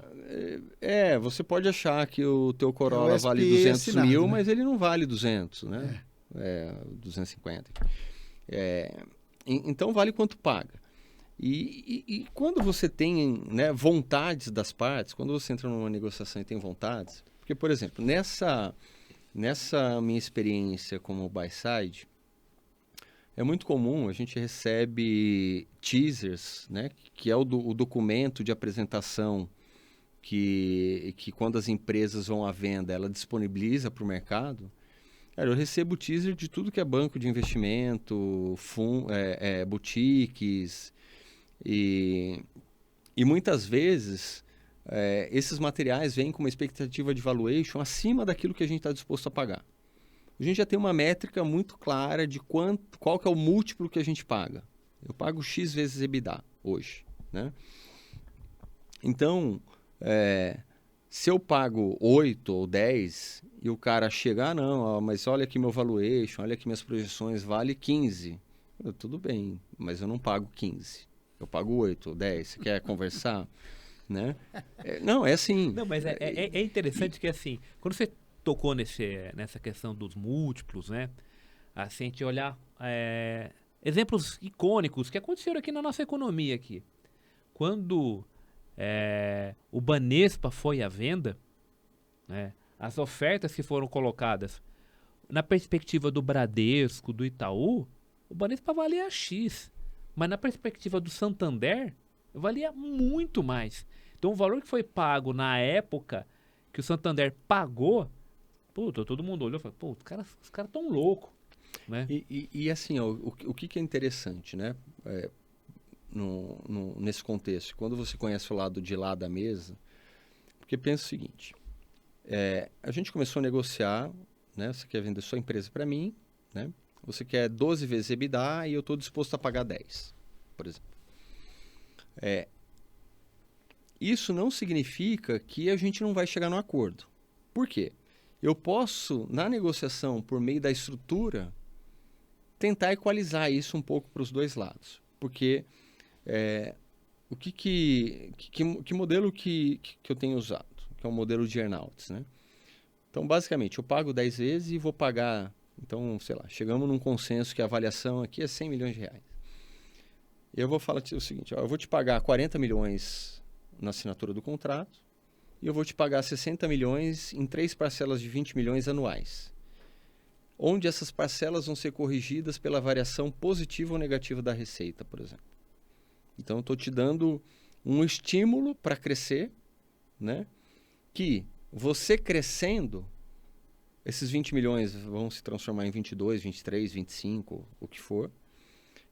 você pode achar que o teu Corolla SPI vale 200 assinado, mil, né? mas ele não vale 200, né? 250. Então, vale quanto paga. E quando você tem, né, vontades das partes, quando você entra numa negociação e tem vontades... Porque, por exemplo, nessa minha experiência como buy-side, é muito comum, a gente recebe teasers, né, que é o documento de apresentação que quando as empresas vão à venda, ela disponibiliza para o mercado. Cara, eu recebo teaser de tudo que é banco de investimento, boutiques, e muitas vezes esses materiais vêm com uma expectativa de valuation acima daquilo que a gente está disposto a pagar. A gente já tem uma métrica muito clara de qual que é o múltiplo que a gente paga. Eu pago X vezes EBITDA hoje, né? Então, se eu pago 8 ou 10 e o cara chegar, não, mas olha aqui meu valuation, olha aqui minhas projeções, vale 15. Tudo bem, mas eu não pago 15. Eu pago 8 ou 10. Você quer conversar? Né? Não, é assim. Não, mas é interessante que assim, quando você tocou nessa questão dos múltiplos, né? Assim, a gente olhar exemplos icônicos que aconteceram aqui na nossa economia aqui. Quando o Banespa foi à venda, né, as ofertas que foram colocadas na perspectiva do Bradesco, do Itaú, o Banespa valia X. Mas na perspectiva do Santander, valia muito mais. Então o valor que foi pago na época que o Santander pagou, puta, todo mundo olhou e falou, pô, os caras tão loucos, né? E assim, ó, o que é interessante, né? Nesse contexto, quando você conhece o lado de lá da mesa, porque pensa o seguinte, a gente começou a negociar, né? Você quer vender sua empresa para mim, né? Você quer 12 vezes EBITDA e eu estou disposto a pagar 10, por exemplo. Isso não significa que a gente não vai chegar no acordo. Por quê? Eu posso, na negociação, por meio da estrutura, tentar equalizar isso um pouco para os dois lados. Porque que modelo que eu tenho usado? Que é o modelo de earnouts, né? Então, basicamente, eu pago 10 vezes e vou pagar... Então, sei lá, chegamos num consenso que a avaliação aqui é 100 milhões de reais. Eu vou falar o seguinte, eu vou te pagar 40 milhões na assinatura do contrato e eu vou te pagar 60 milhões em 3 parcelas de 20 milhões anuais. onde essas parcelas vão ser corrigidas pela variação positiva ou negativa da receita, por exemplo. Então, eu estou te dando um estímulo para crescer, né? Que você crescendo, esses 20 milhões vão se transformar em 22, 23, 25, o que for.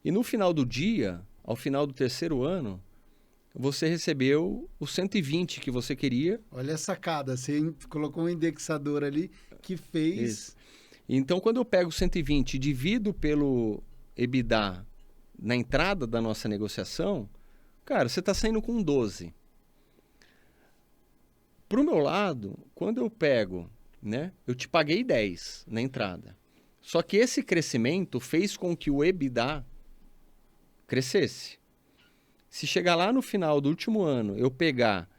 E no final do dia, ao final do terceiro ano, você recebeu os 120 que você queria. Olha a sacada, você colocou um indexador ali que fez... Isso. Então, quando eu pego 120 e divido pelo EBITDA na entrada da nossa negociação, cara, você está saindo com 12. Para o meu lado, quando eu pego, né, eu te paguei 10 na entrada. Só que esse crescimento fez com que o EBITDA crescesse. Se chegar lá no final do último ano, eu pegar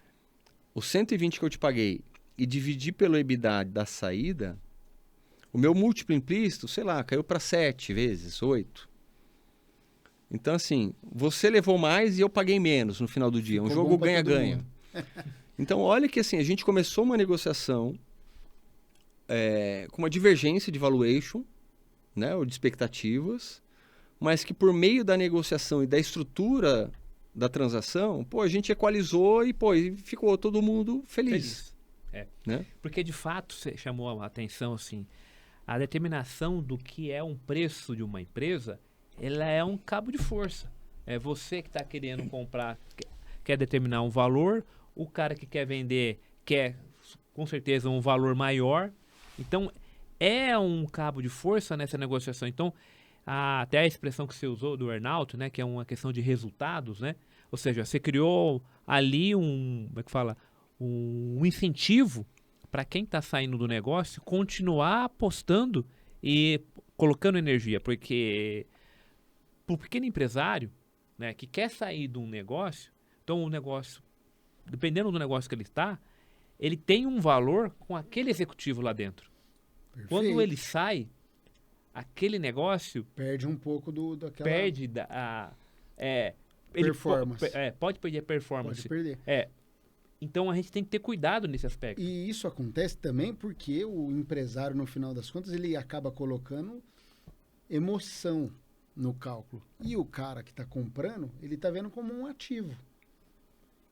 os 120 que eu te paguei e dividir pelo EBITDA da saída, o meu múltiplo implícito, sei lá, caiu para 7 vezes, 8. Então, assim, você levou mais e eu paguei menos no final do dia. Um jogo ganha-ganha. Então, olha que assim, a gente começou uma negociação com uma divergência de valuation, né, ou de expectativas, mas que por meio da negociação e da estrutura da transação, pô, a gente equalizou e, pô, e ficou todo mundo feliz. Né? Porque, de fato, você chamou a atenção, assim, a determinação do que é um preço de uma empresa, ela é um cabo de força. É você que está querendo comprar, quer determinar um valor, o cara que quer vender quer, com certeza, um valor maior. Então, é um cabo de força nessa negociação. Então, até a expressão que você usou do earnout, né, que é uma questão de resultados, né? Ou seja, você criou ali como é que fala? Um incentivo para quem está saindo do negócio continuar apostando e colocando energia, porque para o pequeno empresário, né, que quer sair de um negócio, então o negócio, dependendo do negócio que ele está, ele tem um valor com aquele executivo lá dentro. Perfeito. Quando ele sai, aquele negócio perde um pouco daquela... Perde performance. Pode perder a performance. Pode perder. Então a gente tem que ter cuidado nesse aspecto. E isso acontece também porque o empresário, no final das contas, ele acaba colocando emoção no cálculo. E o cara que está comprando, ele está vendo como um ativo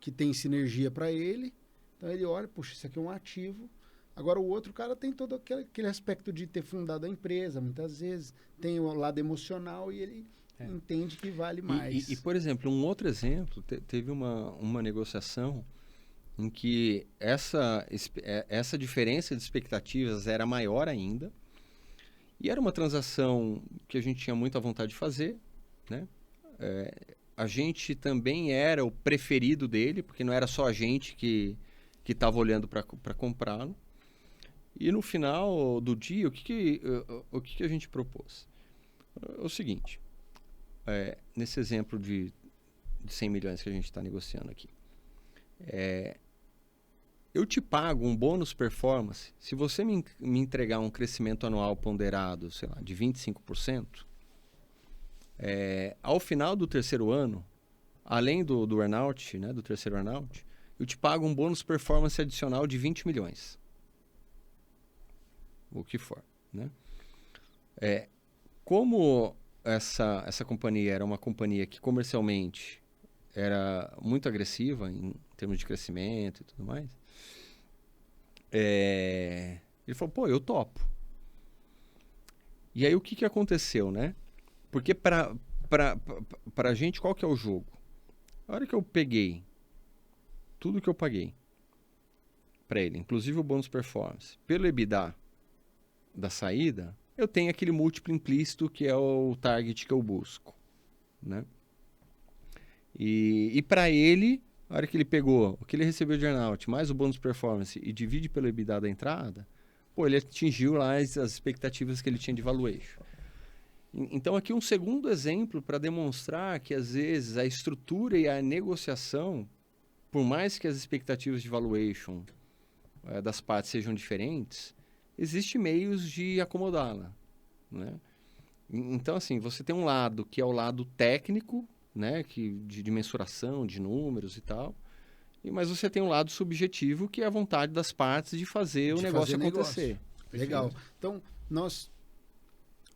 que tem sinergia para ele. Então ele olha, puxa, isso aqui é um ativo. Agora o outro cara tem todo aquele aspecto de ter fundado a empresa, muitas vezes tem o lado emocional e ele entende que vale mais. E por exemplo, um outro exemplo, teve uma negociação em que essa diferença de expectativas era maior ainda, e era uma transação que a gente tinha muita vontade de fazer, né? A gente também era o preferido dele, porque não era só a gente que estava olhando para comprá-lo. E no final do dia, o que a gente propôs? É o seguinte, nesse exemplo de 100 milhões que a gente está negociando aqui, eu te pago um bônus performance se você me entregar um crescimento anual ponderado, sei lá, de 25%, ao final do terceiro ano, além do earnout, né, do terceiro earnout, eu te pago um bônus performance adicional de 20 milhões. O que for, né? Como essa companhia era uma companhia que comercialmente era muito agressiva em termos de crescimento e tudo mais, ele falou, pô, eu topo. E aí o que aconteceu, né? Porque pra gente, qual que é o jogo? A hora que eu peguei tudo que eu paguei para ele, inclusive o bônus performance, pelo EBITDA da saída, eu tenho aquele múltiplo implícito que é o target que eu busco, né? E para ele, a hora que ele pegou o que ele recebeu de earnout, mais o bônus performance e divide pelo EBITDA da entrada, pô, ele atingiu lá as expectativas que ele tinha de valuation. Então aqui um segundo exemplo para demonstrar que às vezes a estrutura e a negociação, por mais que as expectativas de valuation das partes sejam diferentes, existem meios de acomodá-la, né? Então, assim, você tem um lado que é o lado técnico, né, de mensuração, de números e tal, mas você tem um lado subjetivo que é a vontade das partes de fazer o negócio acontecer. Legal. Então, nós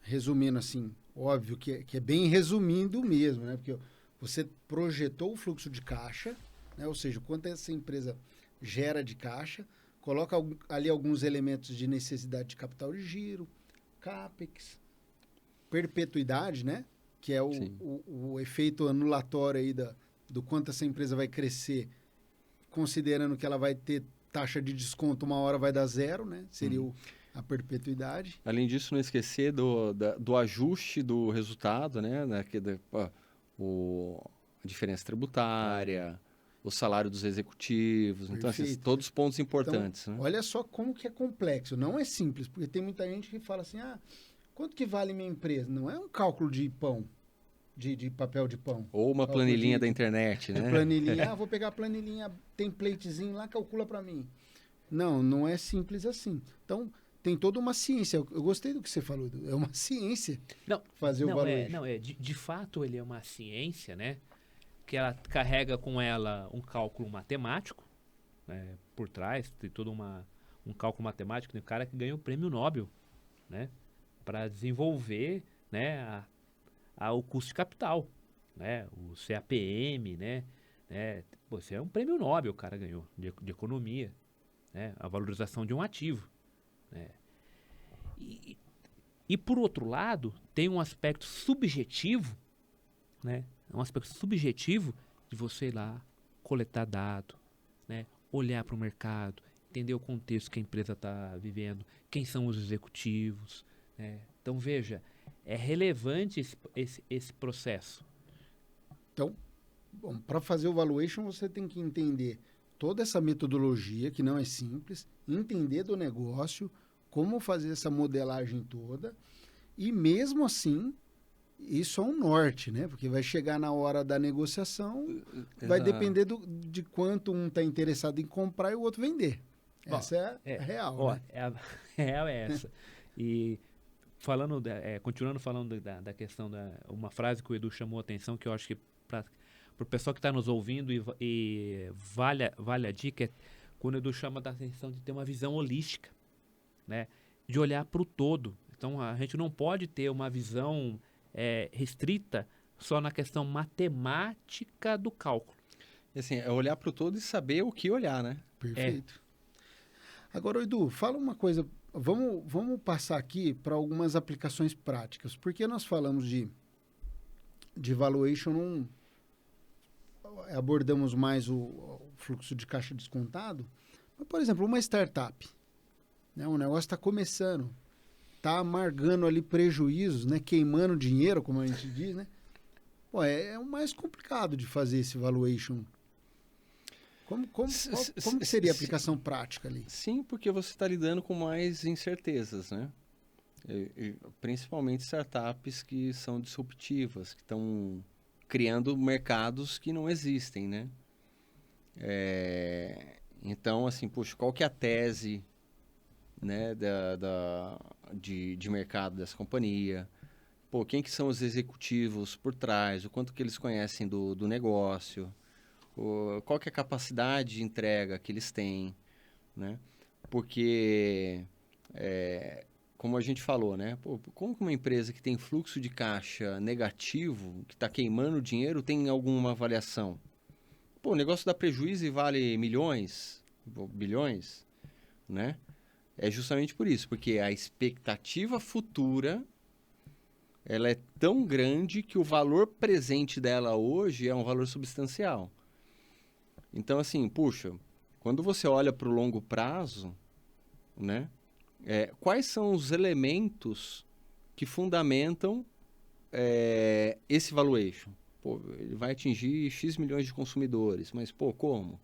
resumindo assim, óbvio que é bem resumindo mesmo, né? Porque você projetou o fluxo de caixa, né? Ou seja, quanto essa empresa gera de caixa, coloca ali alguns elementos de necessidade de capital de giro, CAPEX, perpetuidade, né? Que é o efeito anulatório aí do quanto essa empresa vai crescer, considerando que ela vai ter taxa de desconto, uma hora vai dar zero, né? Seria a perpetuidade. Além disso, não esquecer do ajuste do resultado, né? A diferença tributária, o salário dos executivos. Perfeito. Então, assim, todos os pontos importantes. Então, né? olha só como que é complexo. Não é simples, porque tem muita gente que fala assim, quanto que vale minha empresa? Não é um cálculo de pão, de papel de pão. Ou uma planilhinha da internet, né? Planilhinha, vou pegar a planilhinha, templatezinho lá, calcula para mim. Não é simples assim. Então, tem toda uma ciência. Eu gostei do que você falou, Edu. É uma ciência fazer o valuation. De fato, ele é uma ciência, né? Que ela carrega com ela um cálculo matemático, né, por trás, tem todo um cálculo matemático. Tem um cara que ganhou o prêmio Nobel, né? Para desenvolver, né, o custo de capital, né? O CAPM, né? Você é um prêmio Nobel, o cara ganhou, de economia, né? A valorização de um ativo, né? E por outro lado, tem um aspecto subjetivo, né? Um aspecto subjetivo de você ir lá, coletar dado, né? Olhar para o mercado, entender o contexto que a empresa está vivendo, quem são os executivos, né? Então, veja, é relevante esse processo. Então, para fazer o valuation, você tem que entender toda essa metodologia, que não é simples, entender do negócio, como fazer essa modelagem toda, e mesmo assim, isso é um norte, né? Porque vai chegar na hora da negociação, vai depender de quanto um está interessado em comprar e o outro vender. Essa é a real. Né? A real é essa. E continuando falando da questão uma frase que o Edu chamou a atenção, que eu acho que para o pessoal que está nos ouvindo e vale a dica, é quando o Edu chama da atenção de ter uma visão holística, né? De olhar para o todo. Então, a gente não pode ter uma visão restrita só na questão matemática do cálculo. Assim, é olhar para o todo e saber o que olhar, né? Perfeito. Agora, Edu, fala uma coisa. Vamos passar aqui para algumas aplicações práticas. Porque nós falamos de valuation, abordamos mais o fluxo de caixa descontado. Mas, por exemplo, uma startup, né? O negócio está começando, está amargando ali prejuízos, né? Queimando dinheiro, como a gente diz, né? Pô, é o mais complicado de fazer esse valuation. Como que seria a aplicação prática ali? Sim, porque você está lidando com mais incertezas, né? Principalmente startups que são disruptivas, que estão criando mercados que não existem, né? Então, assim, poxa, qual que é a tese, né, de mercado dessa companhia? Pô, quem que são os executivos por trás? O quanto que eles conhecem do negócio? Qual que é a capacidade de entrega que eles têm, né? Porque, como a gente falou, né? Pô, como que uma empresa que tem fluxo de caixa negativo, que está queimando dinheiro, tem alguma avaliação? Pô, o negócio dá prejuízo e vale milhões, bilhões, né? É justamente por isso, porque a expectativa futura ela é tão grande que o valor presente dela hoje é um valor substancial. Então, assim, puxa, quando você olha para o longo prazo, né, quais são os elementos que fundamentam esse valuation? Pô, ele vai atingir X milhões de consumidores, mas, pô, como?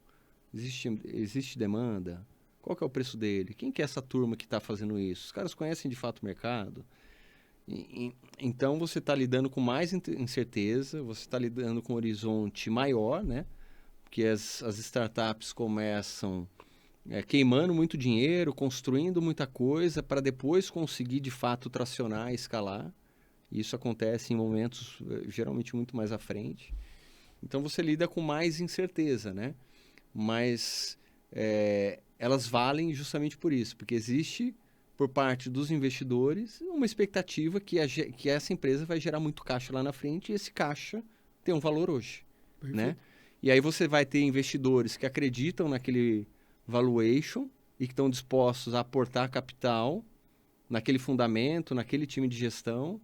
Existe demanda? Qual que é o preço dele? Quem que é essa turma que está fazendo isso? Os caras conhecem de fato o mercado? Então, você está lidando com mais incerteza, você está lidando com um horizonte maior, né? Porque as startups começam queimando muito dinheiro, construindo muita coisa para depois conseguir, de fato, tracionar e escalar. Isso acontece em momentos, geralmente, muito mais à frente. Então, você lida com mais incerteza, né? Mas elas valem justamente por isso, porque existe por parte dos investidores uma expectativa que essa empresa vai gerar muito caixa lá na frente e esse caixa tem um valor hoje, né? E aí você vai ter investidores que acreditam naquele valuation e que estão dispostos a aportar capital naquele fundamento, naquele time de gestão,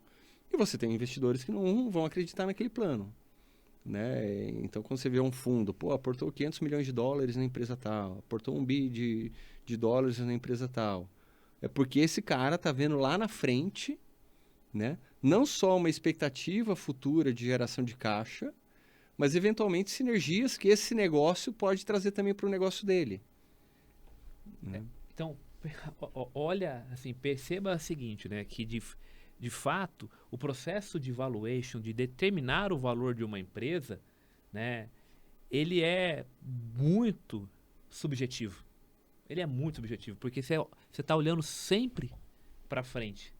e você tem investidores que não vão acreditar naquele plano, né? Então, quando você vê um fundo, aportou 500 milhões de dólares na empresa tal, aportou 1 bi de dólares na empresa tal, é porque esse cara está vendo lá na frente, né? Não só uma expectativa futura de geração de caixa, mas eventualmente sinergias que esse negócio pode trazer também para o negócio dele. Né? Então, olha, assim, perceba o seguinte, né? Que de fato, o processo de valuation, de determinar o valor de uma empresa, né? Ele é muito subjetivo. Ele é muito subjetivo, porque você está olhando sempre para frente,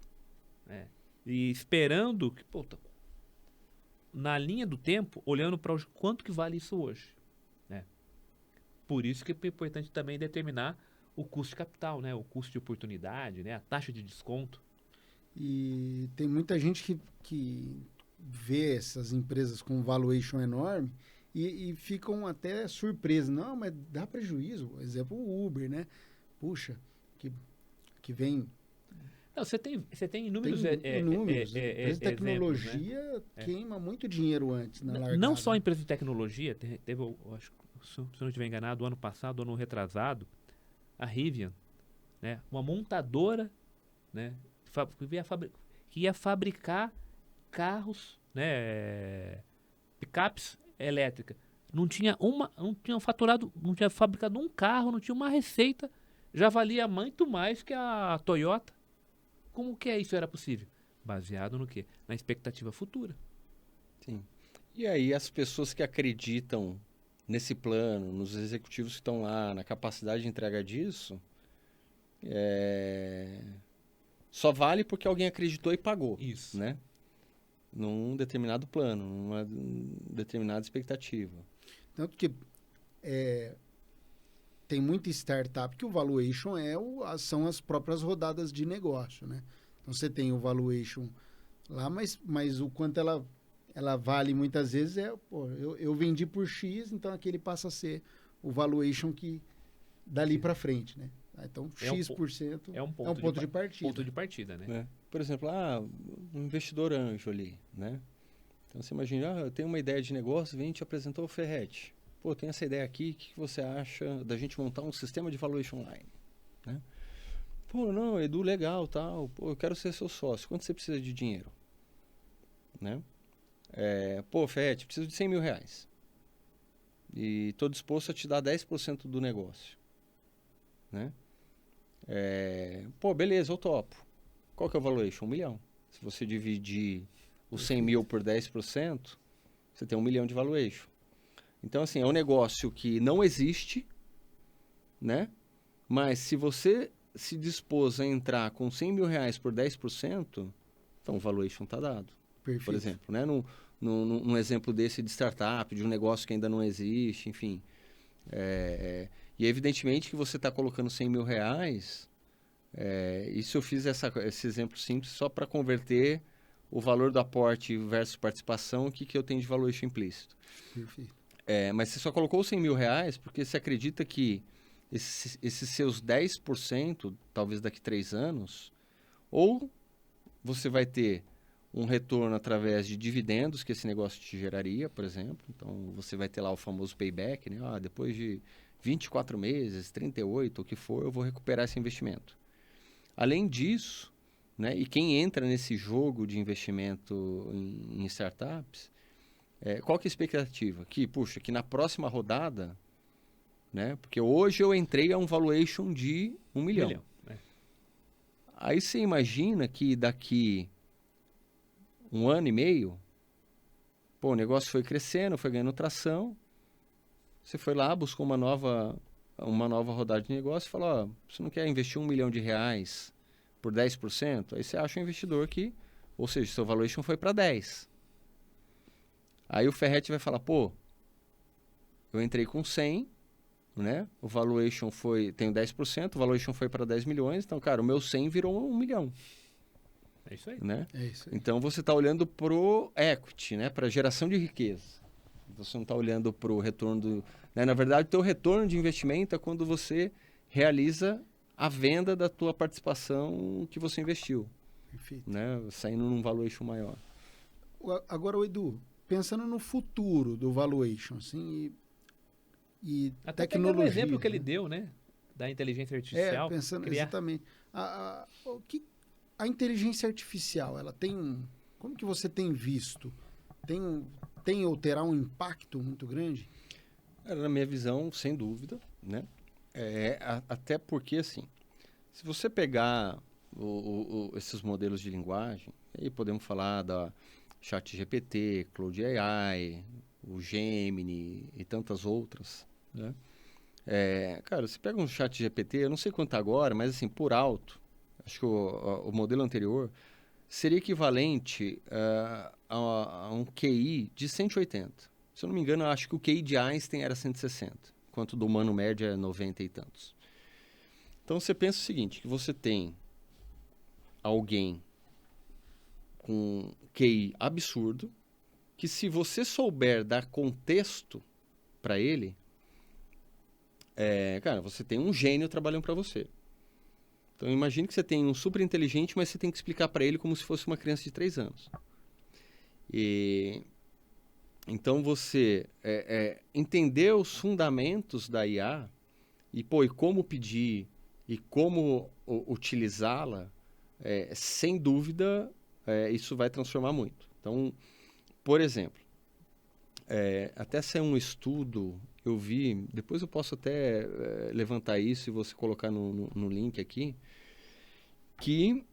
né? E esperando que, na linha do tempo, olhando para quanto que vale isso hoje, né? Por isso que é importante também determinar o custo de capital, né? O custo de oportunidade, né? A taxa de desconto. E tem muita gente que vê essas empresas com valuation enorme e ficam até surpresas. Não, mas dá prejuízo. Por exemplo, o Uber, né? Puxa, que vem... Não, você tem inúmeros inúmeros. Empresa de tecnologia exemplos, né? queima muito dinheiro antes na largada. Não só empresa de tecnologia, teve, acho, se eu não estiver enganado, ano passado, ano retrasado, a Rivian, né? Uma montadora, né? Que ia fabricar carros, né? Picapes elétricas. Não tinha faturado, não tinha fabricado um carro, não tinha uma receita, já valia muito mais que a Toyota. Como que isso era possível? Baseado no quê? Na expectativa futura. Sim. E aí as pessoas que acreditam nesse plano, nos executivos que estão lá, na capacidade de entrega disso, só vale porque alguém acreditou e pagou. Isso. Né? Num determinado plano, numa determinada expectativa. Tanto que tem muita startup que o valuation são as próprias rodadas de negócio, né? Então você tem o valuation lá, mas o quanto ela vale muitas vezes eu vendi por X, então aquele passa a ser o valuation que dali para frente, né? Então X% é um ponto de partida. Ponto de partida, né? Por exemplo, um investidor anjo ali, né? Então você imagina, eu tenho uma ideia de negócio, vem e te apresentou o Ferretti. Tem essa ideia aqui, o que você acha da gente montar um sistema de valuation online? Né? Não, Edu, legal, tal. Eu quero ser seu sócio. Quanto você precisa de dinheiro? Né? Ferretti, preciso de 100 mil reais. E estou disposto a te dar 10% do negócio. Né? Beleza, eu topo. Qual que é o valuation? 1 milhão. Se você dividir os 100 mil por 10%, você tem 1 milhão de valuation. Então, assim, é um negócio que não existe, né? Mas se você se dispôs a entrar com 100 mil reais por 10%, então o valuation está dado. Perfeito. Por exemplo, né? Num exemplo desse de startup, de um negócio que ainda não existe, enfim. E evidentemente que você está colocando 100 mil reais, isso eu fiz esse exemplo simples só para converter o valor do aporte versus participação, o que eu tenho de valuation implícito. Perfeito. Mas você só colocou 100 mil reais porque você acredita que esses seus 10%, talvez daqui 3 anos, ou você vai ter um retorno através de dividendos que esse negócio te geraria, por exemplo. Então, você vai ter lá o famoso payback, né? Depois de 24 meses, 38, o que for, eu vou recuperar esse investimento. Além disso, né, e quem entra nesse jogo de investimento em startups, qual que é a expectativa? Que na próxima rodada, né, porque hoje eu entrei a um valuation de 1 milhão. Aí você imagina que daqui 1 ano e meio, o negócio foi crescendo, foi ganhando tração, você foi lá, buscou uma nova rodada de negócio e falou, você não quer investir 1 milhão de reais por 10%? Aí você acha um investidor ou seja, seu valuation foi para 10. Aí o Ferretti vai falar, eu entrei com 100, né? O valuation tenho 10%, o valuation foi para 10 milhões, então, cara, o meu 100 virou 1 milhão. É isso aí. Né? É isso aí. Então, você está olhando pro equity, né? Para geração de riqueza. Você não está olhando para o retorno né? Na verdade, o teu retorno de investimento é quando você realiza a venda da tua participação que você investiu, Perfeito. né? Saindo num valuation maior. Agora, Edu, pensando no futuro do valuation, assim, e Até tecnologia. pegando o exemplo que ele né? deu, né? Da inteligência artificial. Pensando criar... exatamente. A inteligência artificial, ela tem... Como que você tem visto? Tem ou terá um impacto muito grande? Na minha visão, sem dúvida, né? Até porque, assim, se você pegar esses modelos de linguagem, aí podemos falar da ChatGPT, Claude AI, o Gemini e tantas outras, né? Cara, você pega um ChatGPT, eu não sei quanto agora, mas assim, por alto, acho que o modelo anterior seria equivalente a um QI de 180. Se eu não me engano, eu acho que o QI de Einstein era 160, enquanto o do humano médio é 90 e tantos. Então, você pensa o seguinte, que você tem alguém com QI absurdo, que se você souber dar contexto para ele, cara, você tem um gênio trabalhando para você. Então, imagine que você tem um super inteligente, mas você tem que explicar para ele como se fosse uma criança de 3 anos. Então, você entender os fundamentos da IA e como pedir e como utilizá-la, sem dúvida, isso vai transformar muito. Então, por exemplo, até saiu um estudo, eu vi, depois eu posso até levantar isso e você colocar no link aqui, que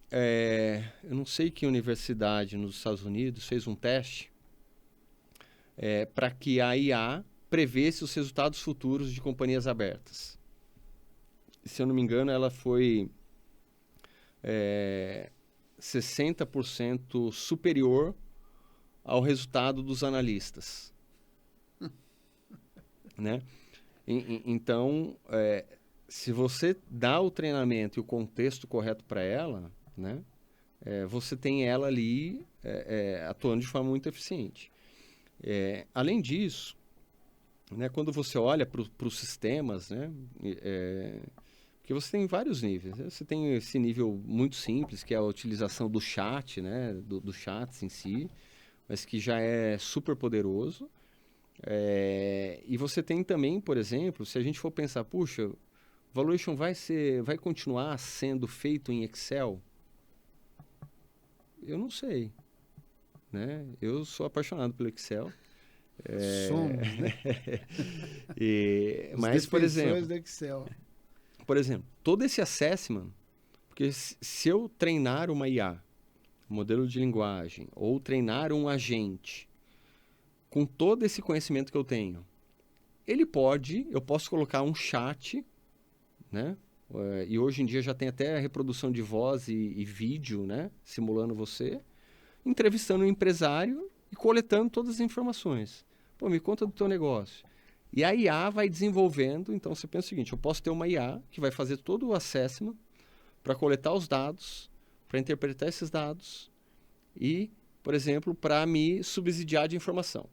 eu não sei que universidade nos Estados Unidos fez um teste para que a IA prevesse os resultados futuros de companhias abertas. Se eu não me engano, ela foi 60% superior ao resultado dos analistas. Né? Então, se você dá o treinamento e o contexto correto para ela, né? Você tem ela ali atuando de forma muito eficiente. Além disso, né, quando você olha para os sistemas, né, porque você tem vários níveis. Né? Você tem esse nível muito simples, que é a utilização do chat, né, do chats em si, mas que já é super poderoso. E você tem também, por exemplo, se a gente for pensar, puxa, o valuation vai continuar sendo feito em Excel? Eu não sei. Né? Eu sou apaixonado pelo Excel. Somos, né? Mas, por exemplo, do Excel. Todo esse assessment, porque se eu treinar uma IA, modelo de linguagem, ou treinar um agente, com todo esse conhecimento que eu tenho, eu posso colocar um chat, né? E hoje em dia já tem até a reprodução de voz e vídeo, né? Simulando você, entrevistando um empresário e coletando todas as informações. Pô, me conta do teu negócio. E a IA vai desenvolvendo, então você pensa o seguinte, eu posso ter uma IA que vai fazer todo o assessment para coletar os dados, para interpretar esses dados e, por exemplo, para me subsidiar de informação.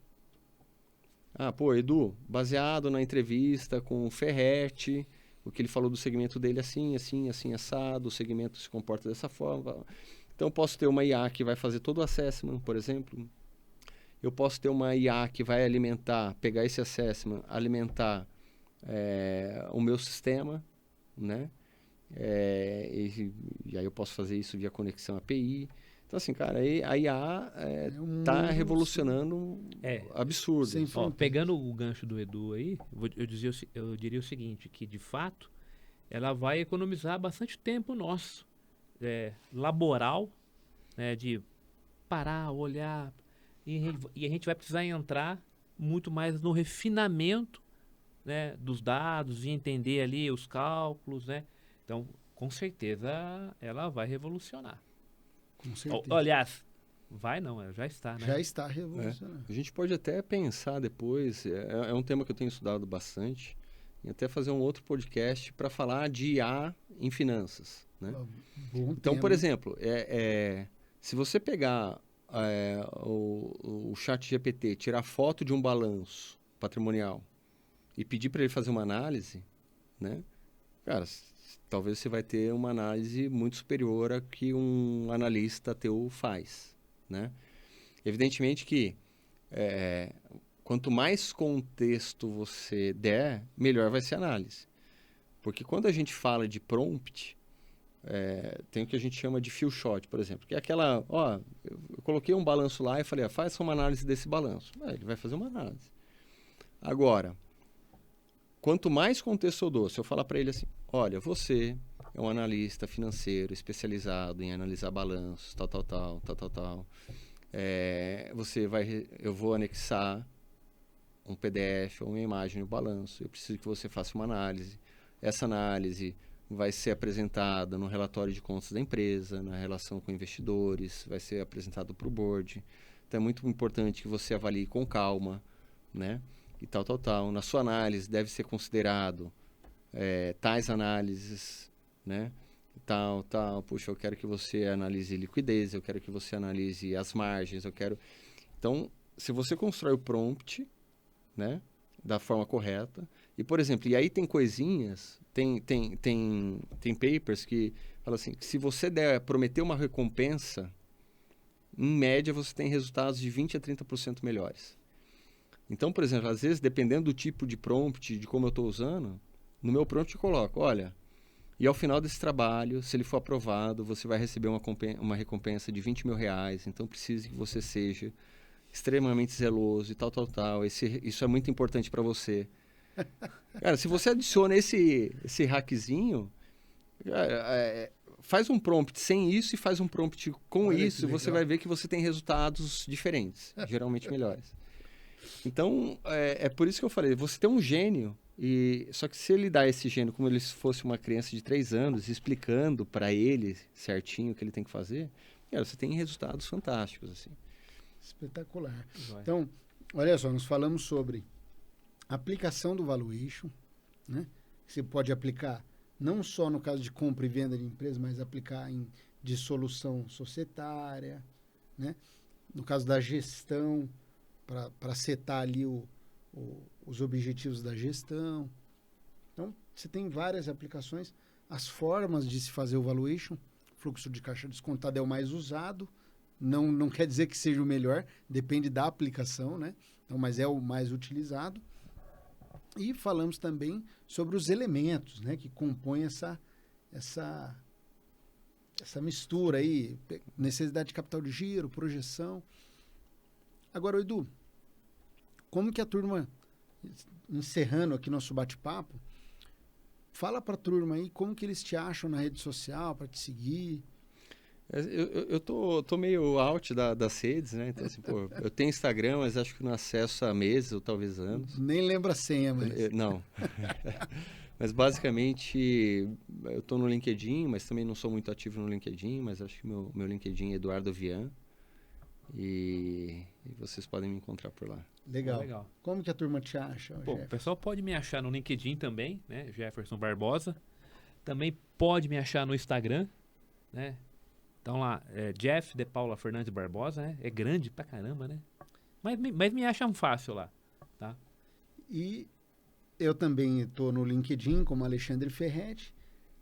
Pô, Edu, baseado na entrevista com o Ferretti, o que ele falou do segmento dele assim, assado, o segmento se comporta dessa forma. Então, eu posso ter uma IA que vai fazer todo o assessment, por exemplo. Eu posso ter uma IA que vai pegar esse assessment, alimentar o meu sistema, né? E aí eu posso fazer isso via conexão API. Então, assim, cara, a IA está revolucionando absurdo. Pegando o gancho do Edu aí, eu diria o seguinte, que de fato ela vai economizar bastante tempo nosso, laboral, né, de parar, olhar, e a gente vai precisar entrar muito mais no refinamento, né, dos dados e entender ali os cálculos, né? Então, com certeza, ela vai revolucionar. Com certeza. Aliás, vai não, ela já está, né? Já está revolucionando. A gente pode até pensar depois, é um tema que eu tenho estudado bastante, em até fazer um outro podcast para falar de IA em finanças, né? Bom Então, tema. por exemplo, se você pegar o chat GPT, tirar foto de um balanço patrimonial e pedir para ele fazer uma análise, né? Cara, talvez você vai ter uma análise muito superior a que um analista teu faz, né? Evidentemente que quanto mais contexto você der, melhor vai ser a análise. Porque quando a gente fala de prompt, tem o que a gente chama de few shot, por exemplo, que é aquela, eu coloquei um balanço lá e falei, faça uma análise desse balanço. Ele vai fazer uma análise. Agora, quanto mais contexto eu dou, se eu falar para ele assim, olha, você é um analista financeiro especializado em analisar balanços, tal. Eu vou anexar um PDF ou uma imagem no balanço. Eu preciso que você faça uma análise. Essa análise vai ser apresentada no relatório de contas da empresa, na relação com investidores, vai ser apresentado para o board. Então é muito importante que você avalie com calma, né? E tal. Na sua análise deve ser considerado tais análises, né? Tal. Puxa, eu quero que você analise liquidez, eu quero que você analise as margens, Então, se você constrói o prompt, né? Da forma correta. E, por exemplo, e aí tem coisinhas, tem papers que falam assim, que se você prometer uma recompensa, em média você tem resultados de 20% a 30% melhores. Então, por exemplo, às vezes, dependendo do tipo de prompt, de como eu estou usando, no meu prompt eu coloco, olha, e ao final desse trabalho, se ele for aprovado, você vai receber uma recompensa de R$20 mil, então precisa que você seja extremamente zeloso e tal. Isso é muito importante para você. Cara, se você adiciona esse hackzinho, faz um prompt sem isso e faz um prompt com isso, você vai ver que você tem resultados diferentes, geralmente melhores. Então, é por isso que eu falei, você tem um gênio, só que se ele dá esse gênio como ele fosse uma criança de 3 anos, explicando para ele certinho o que ele tem que fazer, você tem resultados fantásticos, assim. Espetacular. Então, olha só, nós falamos sobre aplicação do valuation, né? Você pode aplicar não só no caso de compra e venda de empresa, mas aplicar em dissolução societária, né? No caso da gestão, para setar ali os objetivos da gestão. Então, você tem várias aplicações. As formas de se fazer o valuation, fluxo de caixa descontado é o mais usado. Não quer dizer que seja o melhor, depende da aplicação, né? Então, mas é o mais utilizado. E falamos também sobre os elementos, né, que compõem essa mistura aí, necessidade de capital de giro, projeção. Agora, Edu, como que a turma, encerrando aqui nosso bate-papo, fala para a turma aí como que eles te acham na rede social para te seguir. Eu tô meio out das redes, né? Então, assim, eu tenho Instagram, mas acho que não acesso há meses ou talvez anos. Nem lembra a senha, mas... Não. Mas, basicamente, eu tô no LinkedIn, mas também não sou muito ativo no LinkedIn, mas acho que meu LinkedIn é Eduardo Vian. E vocês podem me encontrar por lá. Legal. Como que a turma te acha, o pessoal pode me achar no LinkedIn também, né? Jefferson Barbosa. Também pode me achar no Instagram, né? Então lá, Jeff de Paula Fernandes Barbosa, né? É grande pra caramba, né? Mas me acham fácil lá, tá? E eu também estou no LinkedIn como Alexandre Ferretti,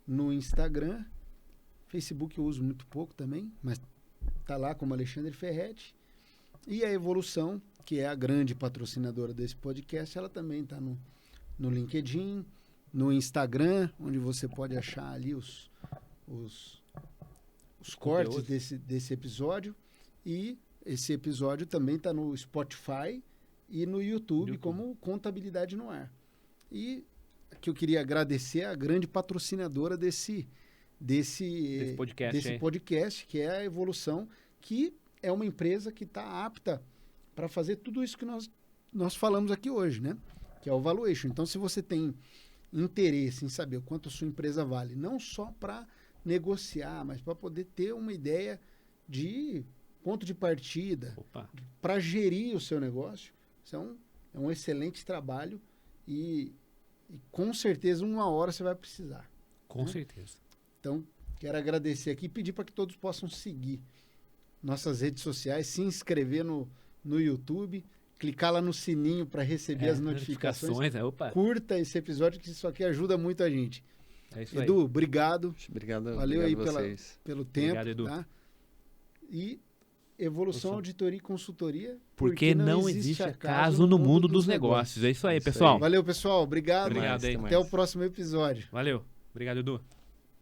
no Instagram, Facebook eu uso muito pouco também, mas tá lá como Alexandre Ferretti. E a Evolução, que é a grande patrocinadora desse podcast, ela também está no LinkedIn, no Instagram, onde você pode achar ali os cortes desse episódio. E esse episódio também está no Spotify e no YouTube como Contabilidade no Ar. E que eu queria agradecer a grande patrocinadora desse podcast, que é a Evolução, que é uma empresa que está apta para fazer tudo isso que nós falamos aqui hoje, né? Que é o valuation. Então, se você tem interesse em saber o quanto a sua empresa vale, não só para negociar, mas para poder ter uma ideia de ponto de partida, para gerir o seu negócio, isso é um excelente trabalho e E com certeza uma hora você vai precisar. Com certeza. Então, quero agradecer aqui e pedir para que todos possam seguir nossas redes sociais, se inscrever no YouTube, clicar lá no sininho para receber as notificações. Opa. Curta esse episódio, que isso aqui ajuda muito a gente. É isso Edu, aí. obrigado. Obrigado, Valeu obrigado aí vocês. pelo tempo. Obrigado, Edu. Tá? E Evolução, Auditoria e Consultoria. Porque não existe acaso no mundo dos negócios. É isso aí, Isso pessoal. aí. Valeu, pessoal. Obrigado. Obrigado aí. Até o próximo episódio. Valeu. Obrigado, Edu.